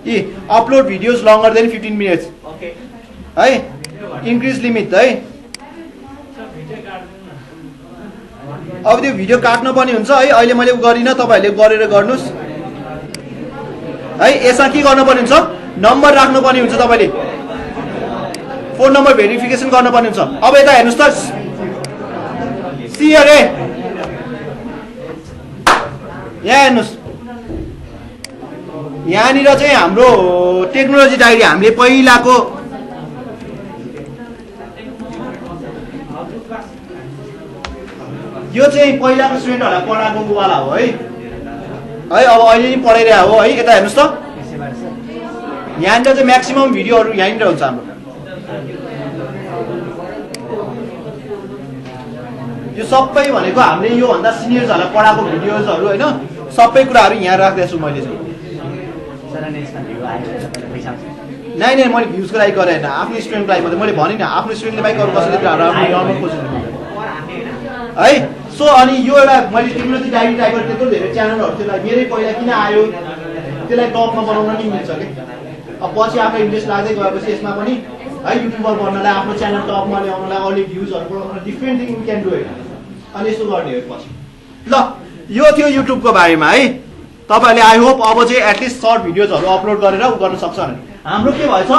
कि upload videos longer than 15 minutes है, इन्क्रिज लिमिट है। अब त्यो भिडियो काट्न पनि हुन्छ है, अहिले मैले गरिनँ, तपाईँहरूले गरेर गर्नुहोस् है। यसमा के गर्नुपर्ने हुन्छ, नम्बर राख्नुपर्ने हुन्छ, तपाईँले फोन नम्बर भेरिफिकेसन गर्नुपर्ने हुन्छ। अब यता हेर्नुहोस् त, सी अरे यहाँ हेर्नुहोस्, यहाँनिर चाहिँ हाम्रो टेक्नोलोजी डायरी हामीले पहिलाको यो चाहिँ पहिलाको स्टुडेन्टहरूलाई पढाएको वाला हो है, अब अहिले नि पढाइरहेको हो है। यता हेर्नुहोस् त, यहाँनिर चाहिँ म्याक्सिमम भिडियोहरू यहाँनिर हुन्छ हाम्रो। यो सबै भनेको हामीले योभन्दा सिनियर्सहरूलाई पढाएको भिडियोजहरू होइन, सबै कुराहरू यहाँ राख्दैछु मैले चाहिँ। नै मैले भ्युजको लागि गरेन, आफ्नो स्टुडेन्टको लागि मात्रै। मैले भने नि आफ्नो स्टुडेन्टले बाइक अरू कसैले राम्रो खोज्नु है। सो अनि यो एउटा मैले टेक्नोलोजी डायरी टाइपको त्यत्रो धेरै च्यानलहरू त्यसलाई मेरै पहिला किन आयो, त्यसलाई टपमा बनाउन नि मिल्छ कि। अब पछि आफ्नो इन्ट्रेस्ट लाग्दै गएपछि यसमा पनि है युट्युबर बन्नलाई, आफ्नो च्यानल टपमा ल्याउनलाई, अलिक भ्युजहरू बनाउन different thing you can do it. अनि यस्तो गर्ने हो पछि। ल यो थियो युट्युबको बारेमा है। तपाईँहरूले आई होप अब चाहिँ एटलिस्ट सर्ट भिडियोजहरू अपलोड गरेर उ गर्न सक्छ भने। हाम्रो के भएछ,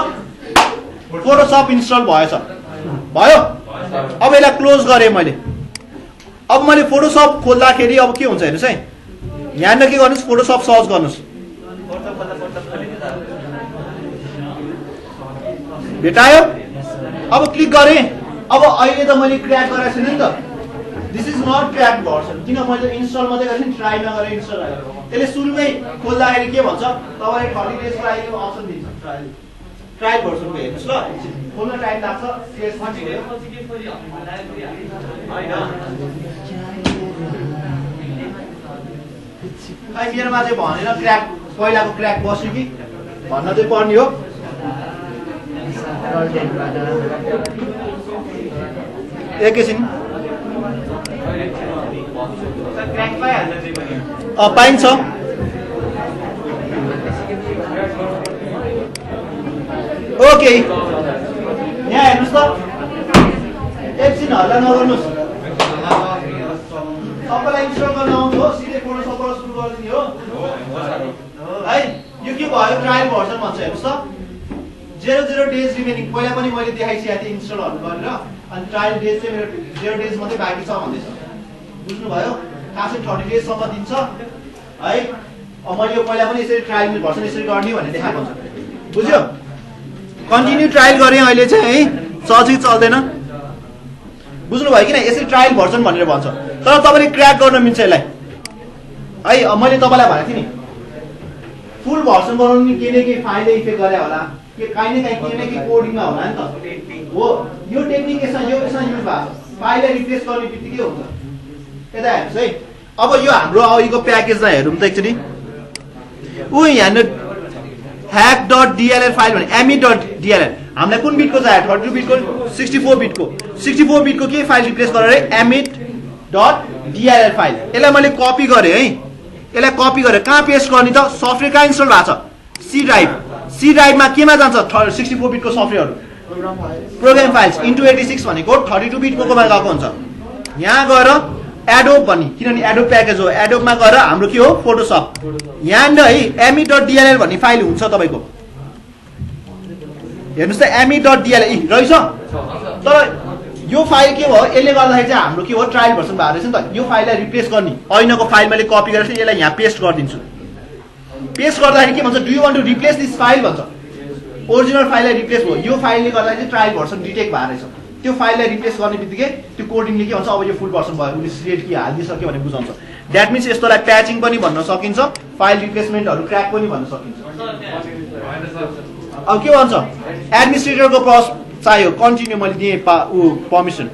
फोटोसप इन्स्टल भएछ, भयो। अब यसलाई क्लोज गरेँ मैले। अब मैले फोटोसप खोल्दाखेरि अब के हुन्छ हेर्नुहोस् है, यहाँनिर के गर्नुहोस्, फोटोसप सर्च गर्नुहोस्, भेटायो। अब क्लिक गरेँ, अब अहिले त मैले क्र्याक गरेको छैन नि त, this is not crack version, किन मैले इन्स्टल मात्रै गरेँ, ट्राई नगरेँ इन्स्टल गरेँ। त्यसले सुरुमै खोल्दाखेरि के भन्छ, तपाईँले 30 डेजको लागि अप्सन दिन्छ ट्रायल भर्सनको। हेर्नुहोस् ल, खोल्न टाइम लाग्छ, मेरोमा चाहिँ भनेर क्र्याक पहिलाको क्र्याक बस्यो कि भन्न चाहिँ पर्ने हो। एकैछिन पाइन्छ, ओके। यहाँ हेर्नुहोस् त, एकछिन हल्ला नगर्नुहोस्, सबैलाई इन्स्टल गर्न आउनु हो, सिधै फोटोसपबाट सुरु गरिदिने हो है। यो के भयो, ट्रायल भर्सन भन्छ। हेर्नुहोस् त, 0 डेज रिमेनिङ, पहिला पनि मैले देखाइसकेको थिएँ इन्स्टलहरू गरेर। अनि ट्रायल डेज चाहिँ मेरो 0 डेज मात्रै बाँकी छ भन्दैछ, बुझ्नुभयो। खासै 30 डेजसम्म दिन्छ है। अब मैले यो पहिला पनि यसरी ट्रायल भर्सन यसरी गर्ने भनेर देखाएको हुन्छ, बुझ्यो। कन्टिन्यू ट्रायल गरेँ अहिले चाहिँ है, चल्छ कि चल्दैन बुझ्नुभयो किन, यसरी ट्रायल भर्सन भनेर भन्छ। तर तपाईँले क्र्याक गर्न मिल्छ यसलाई है। अब मैले तपाईँलाई भनेको थिएँ नि, फुल भर्सन बनाउनु नि केही न केही फाइलले इफेक्ट गरे होला, के काहीँ न काहीँ केही न केही कोडिङमा होला नि त हो। यो टेक्निक यसमा युज भएको छ, फाइललाई रिप्लेस गर्ने बित्तिकै हुन्छ। यता हेर्नुहोस् है, अब यो हाम्रो अहिलेको प्याकेजलाई हेरौँ त एकचोटि। यहाँनिर hack.dll फाइल भने me.dll, हामीलाई कुन बिटको चाहियो, 32 बिटको 64 बिटको 64 बिटको के फाइल रिप्लेस गरेर me.dll फाइल। यसलाई मैले कपी गरेँ है, यसलाई कपी गरेँ कहाँ पेस्ट गर्ने त, सफ्टवेयर कहाँ इन्स्टल भएको छ, सी ड्राइभ। सी ड्राइभमा केमा जान्छ 64 बिटको सफ्टवेयरहरू, प्रोग्राम फाइल्स इन्टु 86 भनेको 32 बिट कोमा गएको हुन्छ। यहाँ गएर एडोब भन्ने, किनभने एडोब प्याकेज हो, एडोबमा गएर हाम्रो के हो फोटोसप। यहाँनिर है me.dll भन्ने फाइल हुन्छ तपाईँको। हेर्नुहोस् त me.dll रहेछ, तर यो फाइल के भयो, यसले गर्दाखेरि चाहिँ हाम्रो के हो ट्रायल भर्सन भएको रहेछ नि त। यो फाइललाई रिप्लेस गर्ने ऐनको फाइल मैले कपी गरेर यसलाई यहाँ पेस्ट गरिदिन्छु। पेस्ट गर्दाखेरि के भन्छ, do you want to replace this file भन्छ। ओरिजिनल फाइललाई रिप्लेस भयो, यो फाइलले गर्दाखेरि चाहिँ ट्रायल भर्सन डिटेक्ट भएको रहेछ। त्यो फाइललाई रिप्लेस गर्ने बित्तिकै त्यो कोडिङले के भन्छ, अब यो फुल भर्सन भयो, उसले सिलेक्ट कि हालिदिइसक्यो भने बुझाउँछ। द्याट मिन्स यस्तोलाई प्याचिङ पनि भन्न सकिन्छ, फाइल रिप्लेसमेन्टहरू क्र्याक पनि भन्न सकिन्छ। अब के भन्छ, एडमिनिस्ट्रेटरको चाहियो कन्टिन्यू, मैले दिएँ पर्मिसन।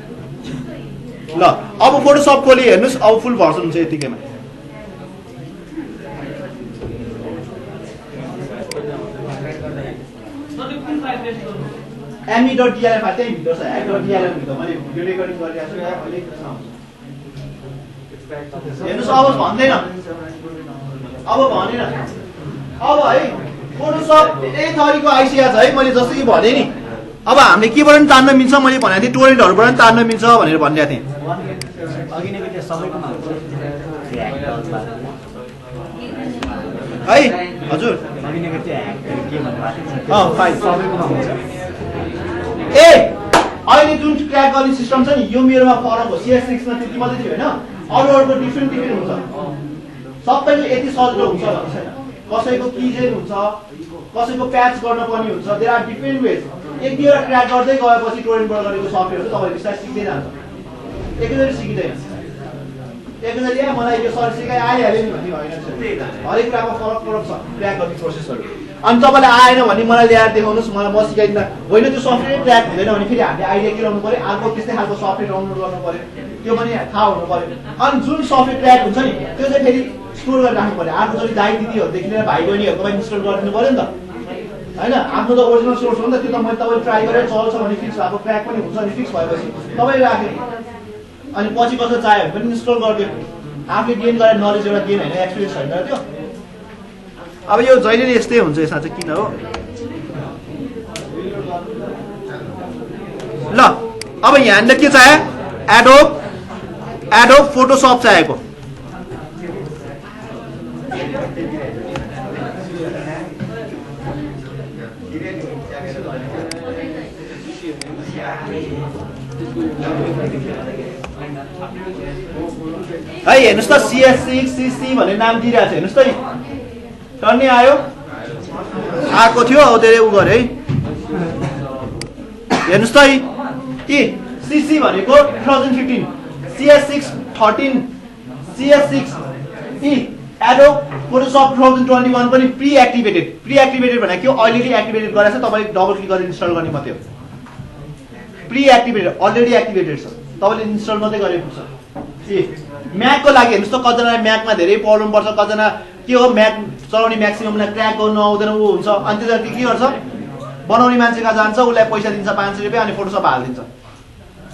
ल अब फोटोसप खोली हेर्नुहोस्, अब फुल भर्सन हुन्छ यतिकैमा। me.dll फाइल त्यही भित्र छ, me.dll भित्र मैले भिडियो रेकर्डिङ गरिरहेको छु। हेर्नुहोस् अब भन्दैन, अब भनेन। अब है फोटोसप धेरै थरीको आइसकेको छ है, मैले जस्तो कि भने नि। अब हामीले केबाट पनि तान्न मिल्छ, मैले भनेको थिएँ टोरेन्टहरूबाट पनि तान्न मिल्छ भनेर भनिरहेको थिएँ है। हजुर ए अहिले जुन ट्र्याक गर्ने सिस्टम छ नि, यो मेरोमा फरक हो। CS6 मा त्यति मात्रै थियो होइन, अरूहरूको डिफ्रेन्ट हुन्छ। सबैको यति सजिलो हुन्छ भन्ने छैन। कसैको किजेन हुन्छ, कसैको प्याच गर्न पर्ने हुन्छ। There are different ways. एक दुईवटा ट्र्याक गर्दै गएपछि टोरेन्टबाट गरेको सफ्टवेयरहरू तपाईँ बिस्तारै सिक्दै जान्छ, एकैचोटि सिकिँदैन। एकैचोटि मलाई यो सर सिकाइ आइहाल्यो नि भन्ने होइन, हरेक कुरामा फरक फरक छ ट्र्याक गर्ने प्रोसेसहरू। अनि तपाईँलाई आएन भने मलाई ल्याएर देखाउनुहोस्, मलाई म सिकाइदिँदा होइन। त्यो सफ्टवेयर ट्र्याक हुँदैन भने फेरि हामीले आइडिया के लाउनु पऱ्यो, अर्को त्यस्तै खालको सफ्टवेयर डाउनलोड गर्नु पऱ्यो, त्यो पनि थाहा हुनु पऱ्यो। अनि जुन सफ्टवेयर ट्र्याक हुन्छ नि त्यो चाहिँ फेरि स्टोर गरेर राख्नु पऱ्यो। आफूजति दाइ दिदीहरूदेखि लिएर भाइ बहिनीहरू तपाईँ इन्स्टल गरिदिनु पऱ्यो नि त होइन। आफ्नो त ओरिजिनल सोर्स हो नि त, त्यो त मैले तपाईँले ट्राई गरेर चल्छ भने फिक्स भएको, ट्र्याक पनि हुन्छ अनि फिक्स भएपछि तपाईँले राख्यो। अनि पछि कसो चाह्यो भने पनि इन्स्टल गरिदियो। आफूले गेन गरेर नलेज एउटा गेन होइन, एक्सपिरियन्स होइन त्यो। अब यो जहिले यस्तै हुन्छ, यसमा चाहिँ किन हो। ल अब यहाँनिर के चाहियो, एडोब फोटोसप चाहिएको। है हेर्नुहोस् त CS6 CC भन्ने नाम दिइरहेको छ। हेर्नुहोस् त टन्ने आयो, आएको थियो हो धेरै उ गरे है। हेर्नुहोस् त कि CC भनेको 2015, CS6 13, CS6 एडोब फोटोसप 2021 पनि प्रि एक्टिभेटेड भनेको के हो, अलरेडी एक्टिभेटेड गरेछ, तपाईँले डबल क्लिक गरेर इन्स्टल गर्ने मात्रै हो। प्रि एक्टिभेटेड अलरेडी एक्टिभेटेड छ, तपाईँले इन्स्टल मात्रै गरेर पुग्छ। म्याकको लागि हेर्नुहोस् त कतिजनालाई म्याकमा धेरै प्रब्लम पर्छ, कतिजना के हो म्याक चलाउने म्याक्सिममलाई ट्र्याक गर्नु आउँदैन ऊ हुन्छ। अनि त्यो के गर्छ, बनाउने मान्छे कहाँ जान्छ, उसलाई पैसा दिन्छ 500 रुपियाँ अनि फोटोसप हालिदिन्छ।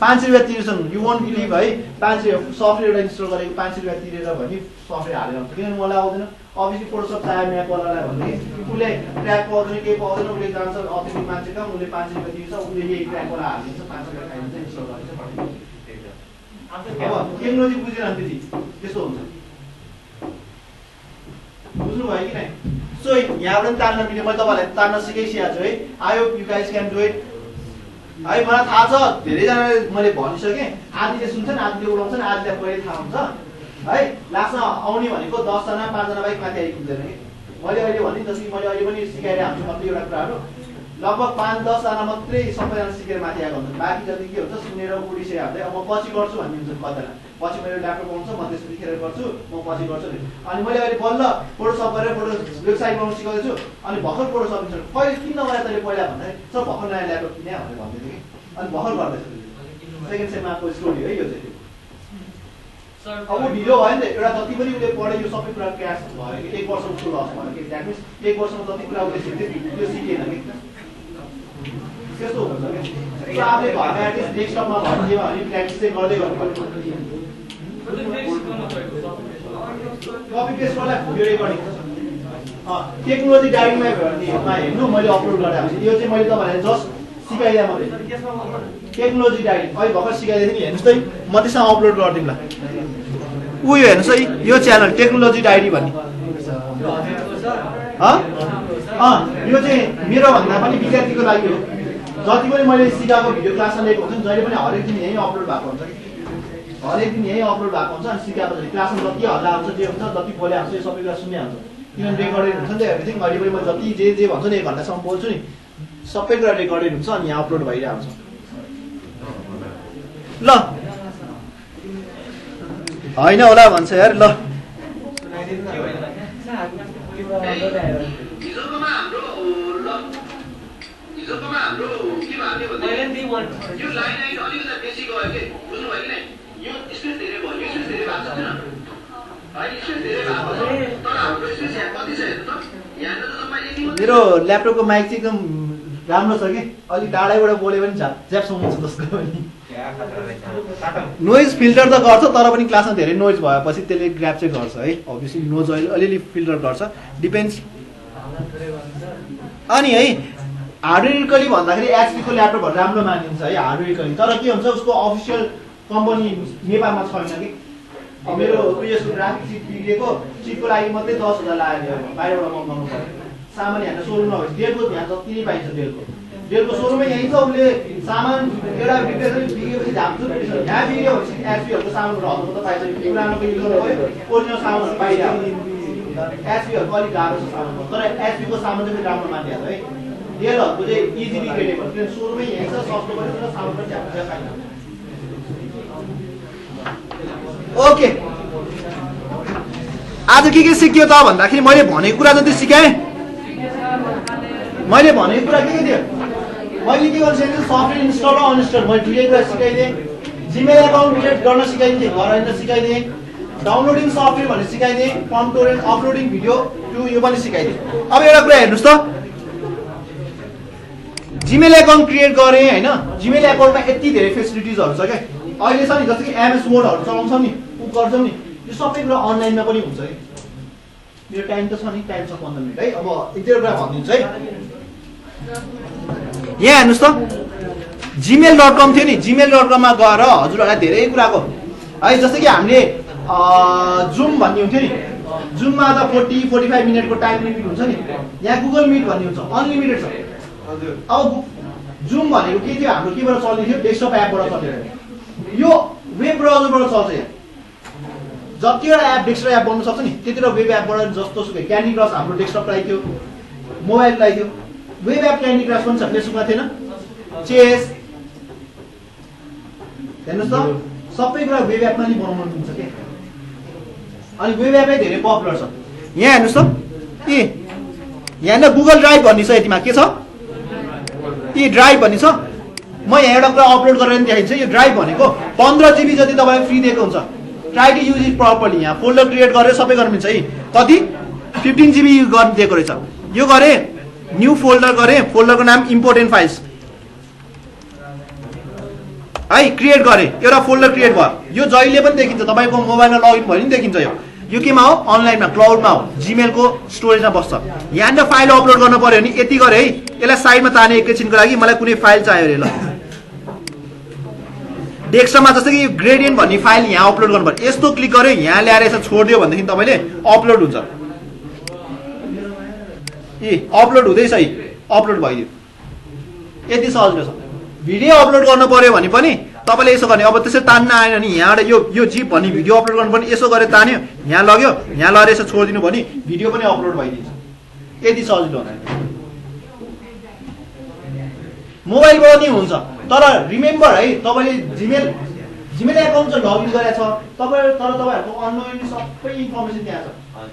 500 रुपियाँ तिर्छन्, यु वन्ट बिलिभ है। 500 सफ्टवेयर एउटा इन्स्टल गरेको 500 रुपियाँ तिरेर भने सफ्टवेयर हालेर आउँछ। किनभने मलाई आउँदैन, अभियसली फोटोसप चाहियो म्याकवालालाई भनेदेखि उसले ट्र्याक पाउँदैन, केही पाउँदैन, उसले जान्छ अथेन्टिक मान्छे कहाँ, उसले 500 रुपियाँ तिर्छ, उसले यही ट्र्याकवाला हालिदिन्छ, 500 रुपियाँ खाइदिन्छ, इन्स्टल गरिदिन्छ। अब टेक्नोलोजी बुझिरहन्छ त्यति त्यस्तो हुन्छ, बुझ्नु भयो कि नै। सो यहाँबाट पनि तान्न मिल्यो, मैले तपाईँलाई तान्न सिकाइसकेको छु है। I hope you guys can do it है। मलाई थाहा छ धेरैजनाले मैले भनिसकेँ, आधीले सुन्छन्, आधीले उडाउँछन्, आधीलाई पहिले थाहा हुन्छ है। लास्टमा आउने भनेको 10 जना 5 जना बाइक माथि आइपुग्दैन कि। मैले अहिले भने जस्तो कि मैले अहिले पनि सिकाइरहेको छु कतिवटा कुराहरू, लगभग 5-10 जना मात्रै सबैजना सिकेर माथि आएको हुन्छ। बाँकी जति के हुन्छ सुनेर उडिसकेको अब म पछि गर्छु भन्ने हुन्छ कतिजना। पछि मेरो ल्यापटप आउँछ, म त्यसखेर गर्छु, म पछि गर्छु नि। अनि मैले अहिले बल्ल फोटोसप गरेर फोटो वेबसाइट बनाउनु सिकाउँदैछु। अनि भर्खर फोटोसप कहिले किन नगरे तैँले पहिला भन्दाखेरि सर भर्खर नयाँ ल्यापटप किने भनेर भन्दै थिएँ कि। अनि भर्खर गर्दैछु, सेकेन्ड सेमको स्टोरी है यो चाहिँ। अब ढिलो भयो नि त, एउटा जति पनि उसले पढ्यो यो सबै कुरा क्यास भयो कि 1 वर्ष उसको लस भयो कि। द्याट मिन्स 1 वर्षमा जति कुरा उसले सिक्थ्यो त्यो सिकेन कि, त्यस्तो हुन्छ कि। आफूले घरमा एटलिस्ट डेस्कटपमा भनिदियो भने प्र्याक्टिस चाहिँ गर्दै गर्नुपर्छ। कपी पेस्ट गर्दा भिडियो रेकर्डिङ टेक्नोलोजी डाइरीमा हेर्नु मैले अपलोड गरेको छु। यो चाहिँ मैले तपाईँलाई जस्ट सिकाइदिए मैले टेक्नोलोजी डायरी अहिले भर्खर सिकाइदिएँ नि हेर्नुहोस् त म त्यसमा अपलोड गरिदिउँ ल उयो हेर्नुहोस् है यो च्यानल टेक्नोलोजी डायरी भन्ने यो चाहिँ मेरो भन्दा पनि विद्यार्थीको लागि हो जति पनि मैले सिकाएको भिडियो क्लासमा लिएको हुन्छ नि जहिले पनि हरेक दिन यहीँ अपलोड भएको हुन्छ कि हरेक दिन यहीँ अपलोड भएको हुन्छ अनि सिकाएको छ क्लासमा जति हल्ला हुन्छ जे हुन्छ जति बोले हुन्छ यो सबै कुरा सुन्ने हुन्छ किनभने रेकर्डेड हुन्छ नि त एभ्रिथिङ अहिले पनि म जति जे भन्छु नि 1 घन्टासम्म बोल्छु नि सबै कुरा रेकर्डेड हुन्छ अनि यहाँ अपलोड भइरहेको हुन्छ ल होइन होला भन्छ यार ल मेरो ल्यापटपको माइक चाहिँ एकदम राम्रो छ कि अलिक टाढैबाट बोले पनि ज्याप सुन्नुहुन्छ जस्तो पनि नोइज फिल्टर त गर्छ तर पनि क्लासमा धेरै नोइज भएपछि त्यसले ग्राप चाहिँ गर्छ है अभियसली नोइज अलिअलि फिल्टर गर्छ डिपेन्ड्स अनि है हार्डवेयरकली भन्दाखेरि एचपीको ल्यापटपहरू राम्रो मानिन्छ है हार्डवेयरकली तर के हुन्छ उसको अफिसियल कम्पनी नेपालमा छैन कि मेरो उयसको ग्राफिक चिप बिग्रेको चिपको लागि मात्रै 10,000 लाग्यो बाहिरबाट मगाउनु पर्यो सामान यहाँ सोरुममा भएपछि डेलको यहाँ जति नै पाइन्छ डेलको सोरुममै यहीँ छ उसले सामान एउटा बिग्रेपछि झाप्छु यहाँ बिग्रियो भनेपछि एचपीहरूको सामानहरू हल्लो त पाइन्छ पुरानोको युज गर्नु पऱ्यो ओरिजिनल सामानहरू पाइरहेको एचपीहरूको अलिक गाह्रो छ सामान तर एचपीको सामान चाहिँ राम्रो मानिएको है डेलहरूको चाहिँ इजिली गेटेबल किनभने सोरुमै यहीँ छ सस्तो पनि छ सामान पनि झ्याप्छ पाइन्छ ओके आज के सिकियो त भन्दाखेरि मैले भनेको कुरा जति सिकाएँ मैले भनेको कुरा के थियो मैले के गर्छु सफ्टवेयर इन्स्टल र अनइन्स्टल मैले दुईटै कुरा सिकाइदिएँ जिमेल एकाउन्ट क्रिएट गर्न सिकाइदिएँ घर आएर सिकाइदिएँ डाउनलोडिङ सफ्टवेयर भनेर सिकाइदिएँ फ्रम टोरेन्ट अपलोडिङ भिडियो यो पनि सिकाइदिएँ अब एउटा कुरा हेर्नुहोस् त जिमेल एकाउन्ट क्रिएट गरेँ होइन जिमेल एकाउन्टमा यति धेरै फेसिलिटिजहरू छ क्या अहिले छ नि जस्तो कि एमएस वर्डहरू चलाउँछौँ नि गर्छौँ नि यो सबै कुरा अनलाइनमा पनि हुन्छ है मेरो टाइम त छ नि टाइम छ 15 मिनट है अब एक डेढ कुरा भनिदिन्छु है यहाँ हेर्नुहोस् त gmail.com थियो नि gmail.com मा गएर हजुरहरूलाई धेरै कुराको है जस्तो कि हामीले जुम भन्ने हुन्थ्यो नि जुममा त 40-45 मिनटको टाइम लिमिट हुन्छ नि यहाँ गुगल मिट भन्ने हुन्छ अनलिमिटेड छ अब जुम भनेको के थियो हाम्रो केबाट चल्ने थियो डेस्कटप एपबाट चल्ने यो वेब ब्राउजरबाट चल्छ यहाँ जतिवटा एप डेस्कटप एप बन्नु सक्छ नि त्यतिवटा वेब एपबाट जस्तो सुकै क्यान्डी क्रस हाम्रो डेस्कटपलाई थियो मोबाइललाई थियो वेब एप क्यान्डी क्रस पनि छ फेसबुकमा थिएन चेस हेर्नुहोस् त सबै कुरा वेब एपमा नि बनाउनु मिल्छ के अनि वेब एपै धेरै पपुलर छ यहाँ हेर्नुहोस् त ए यहाँ न गुगल ड्राइभ भन्ने छ यतिमा के छ ए ड्राइभ भन्ने छ म यहाँ एउटा कुरा अपलोड गरेर नि देखाइदिन्छु यो ड्राइभ भनेको 15 GB जति तपाईँलाई फ्री दिएको हुन्छ try to use it properly यहाँ फोल्डर क्रिएट गरेर सबै गर्नु मिल्छ है कति 15 GB युज गर्न दिएको रहेछ यो गरे न्यू फोल्डर गरे फोल्डरको नाम इम्पोर्टेन्ट फाइल्स है क्रिएट गरे एउटा फोल्डर क्रिएट भयो यो जहिले पनि देखिन्छ तपाईँको मोबाइलमा लगइन भयो नि देखिन्छ यो केमा हो अनलाइनमा क्लाउडमा हो जीमेलको स्टोरेजमा बस्छ यहाँ फाइल अपलोड गर्न पर्यो भने यति गरे है यसलाई साइडमा ताने एकैछिनको लागि मलाई कुनै फाइल चाहियो अरे ल डेस्कटपमा जस्तो कि ग्रेडियन्ट भन्ने फाइल यहाँ अपलोड गर्नु पर्यो यस्तो क्लिक गर्यो यहाँ ल्याएर यसो छोडिदियो भनेदेखि तपाईँले अपलोड हुन्छ ए अपलोड हुँदैछ है अपलोड भइदियो यति सजिलो छ भिडियो अपलोड गर्नु पर्यो भने पनि तपाईँले यसो गर्ने अब त्यसरी तान्न आएन नि यहाँबाट यो जिप भन्ने भिडियो अपलोड गर्नु पनि यसो गरेर तान्यो यहाँ लग्यो यहाँ लगेर यसो छोडिदिनु भने भिडियो पनि अपलोड भइदिन्छ यति सजिलो हुन्छ मोबाइलबाट नि हुन्छ तर रिमेम्बर है तपाईँले जिमेल एकाउन्ट चाहिँ लगइन गरेको छ तपाईँहरूको अनलाइन सबै इन्फर्मेसन त्यहाँ छ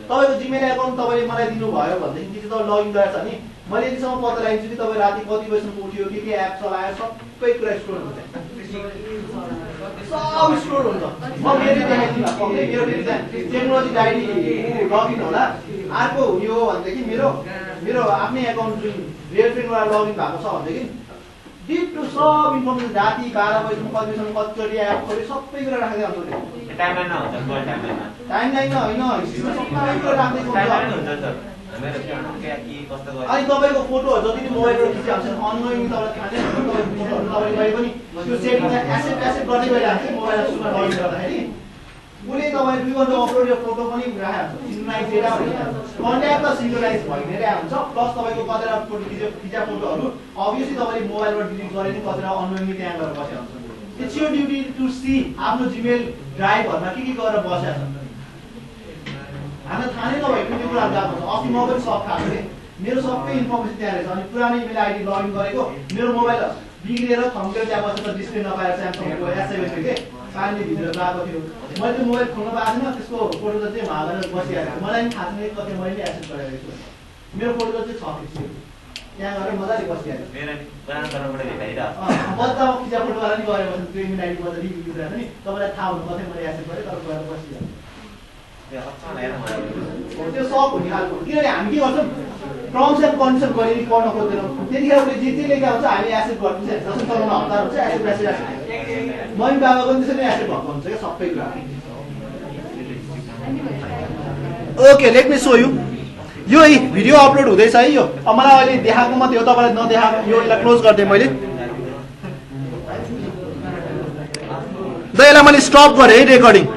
तपाईँको जिमेल एकाउन्ट तपाईँले मलाई दिनुभयो भनेदेखि चाहिँ तपाईँ लगइन गरेको छ नि मैले यतिसम्म पत्ता लगाइदिन्छु कि तपाईँ राति कति बजीसम्म उठ्यो के एप चलायो सबै कुरा स्टोर हुन्छ सब स्टोर हुन्छ म मेरो देखाइदिनु मेरो टेक्नोलोजी डायरी लगइन होला अर्को यो भनेदेखि मेरो आफ्नै एकाउन्ट जुन रियल फ्रेन्डबाट लगइन भएको छ भनेदेखि डिप टु सब इन्फर्मेसन राति 12 बजीसम्म कति बजीसम्म कतिचोटि एप खोल्यो सबै कुरा राख्दै आउँछ टाइमलाइनमा होइन सबै कुरा राख्दै हुन्छ अनि तपाईँको फोटोहरू जति पनि मोबाइलबाट खिचिहाल्छ अनगोइङ तपाईँलाई थाहा छैन तपाईँको फोटोहरू तपाईँले पनि त्यो सेटिङमा एसेट गर्दै गइरहेको छ मोबाइल सुरुमा लगइन गर्दाखेरि उसले तपाईँ वी वान्ट टु अपलोड यो फोटो पनि राखेको हुन्छ सिङ्क्रोनाइज डेटा कन्ट्याक्ट त सिङ्क्रोनाइज भइदिएरै हुन्छ प्लस तपाईँको कतिवटा फोटो खिचा फोटोहरू अभियसली तपाईँले मोबाइलबाट डिलिट गरे नि कतिवटा अनगोइङली त्यहाँ गएर बसेको हुन्छ it's your duty to see आफ्नो जिमेल ड्राइभहरूमा के गरेर बसेको छ हामीलाई थाहा नै नभएको त्यो कुरा गएको छ अस्ति म पनि सब खाएको थिएँ मेरो सबै इन्फर्मेसन त्यहाँ रहेछ अनि पुरानो इमेल आइडी लगइन गरेको मेरो मोबाइल बिग्रिएर थम्केर त्यहाँ बसेर डिस्प्ले नपाएर स्यामसङको S7 थियो के पानी भित्र गएको थियो मैले त्यो मोबाइल खोल्न पाएको थिएन त्यसको फोटो चाहिँ हालेर बसिरहेको थियो मलाई पनि थाहा छैन कति मैले एक्सेस गरेको छु मेरो फोटो चाहिँ छ थियो त्यहाँ गएर मजाले बसिरहेको बच्चामा खिचा फोटोवाला नि गरेको छ त्यो इमेल आइडी बजार बिग्रिरहेको नि तपाईँलाई थाहा हुनु कतै मैले एक्सेस गरेँ तर गएर बसिरहेको त्यो सब हुने खालको किनभने हामी के गर्छौँ टर्म्स एन्ड कन्डिसन गरेर पढ्न खोज्दैनौँ त्यतिखेर उसले जे लेखेको हुन्छ हामी एक्सेप्ट गर्नुहुन्छ जस्तो चलाउन हतार हुन्छ एक्सेप्ट मम्मी बाबाको पनि त्यसरी एक्सेप्ट भएको हुन्छ क्या सबै कुरा okay let me so you यो भिडियो अपलोड हुँदैछ है यो अब मलाई अहिले देखाएको मात्रै हो तपाईँलाई नदेखाएको यो यसलाई क्लोज गरिदिएँ मैले ल यसलाई मैले स्टप गरेँ है रेकर्डिङ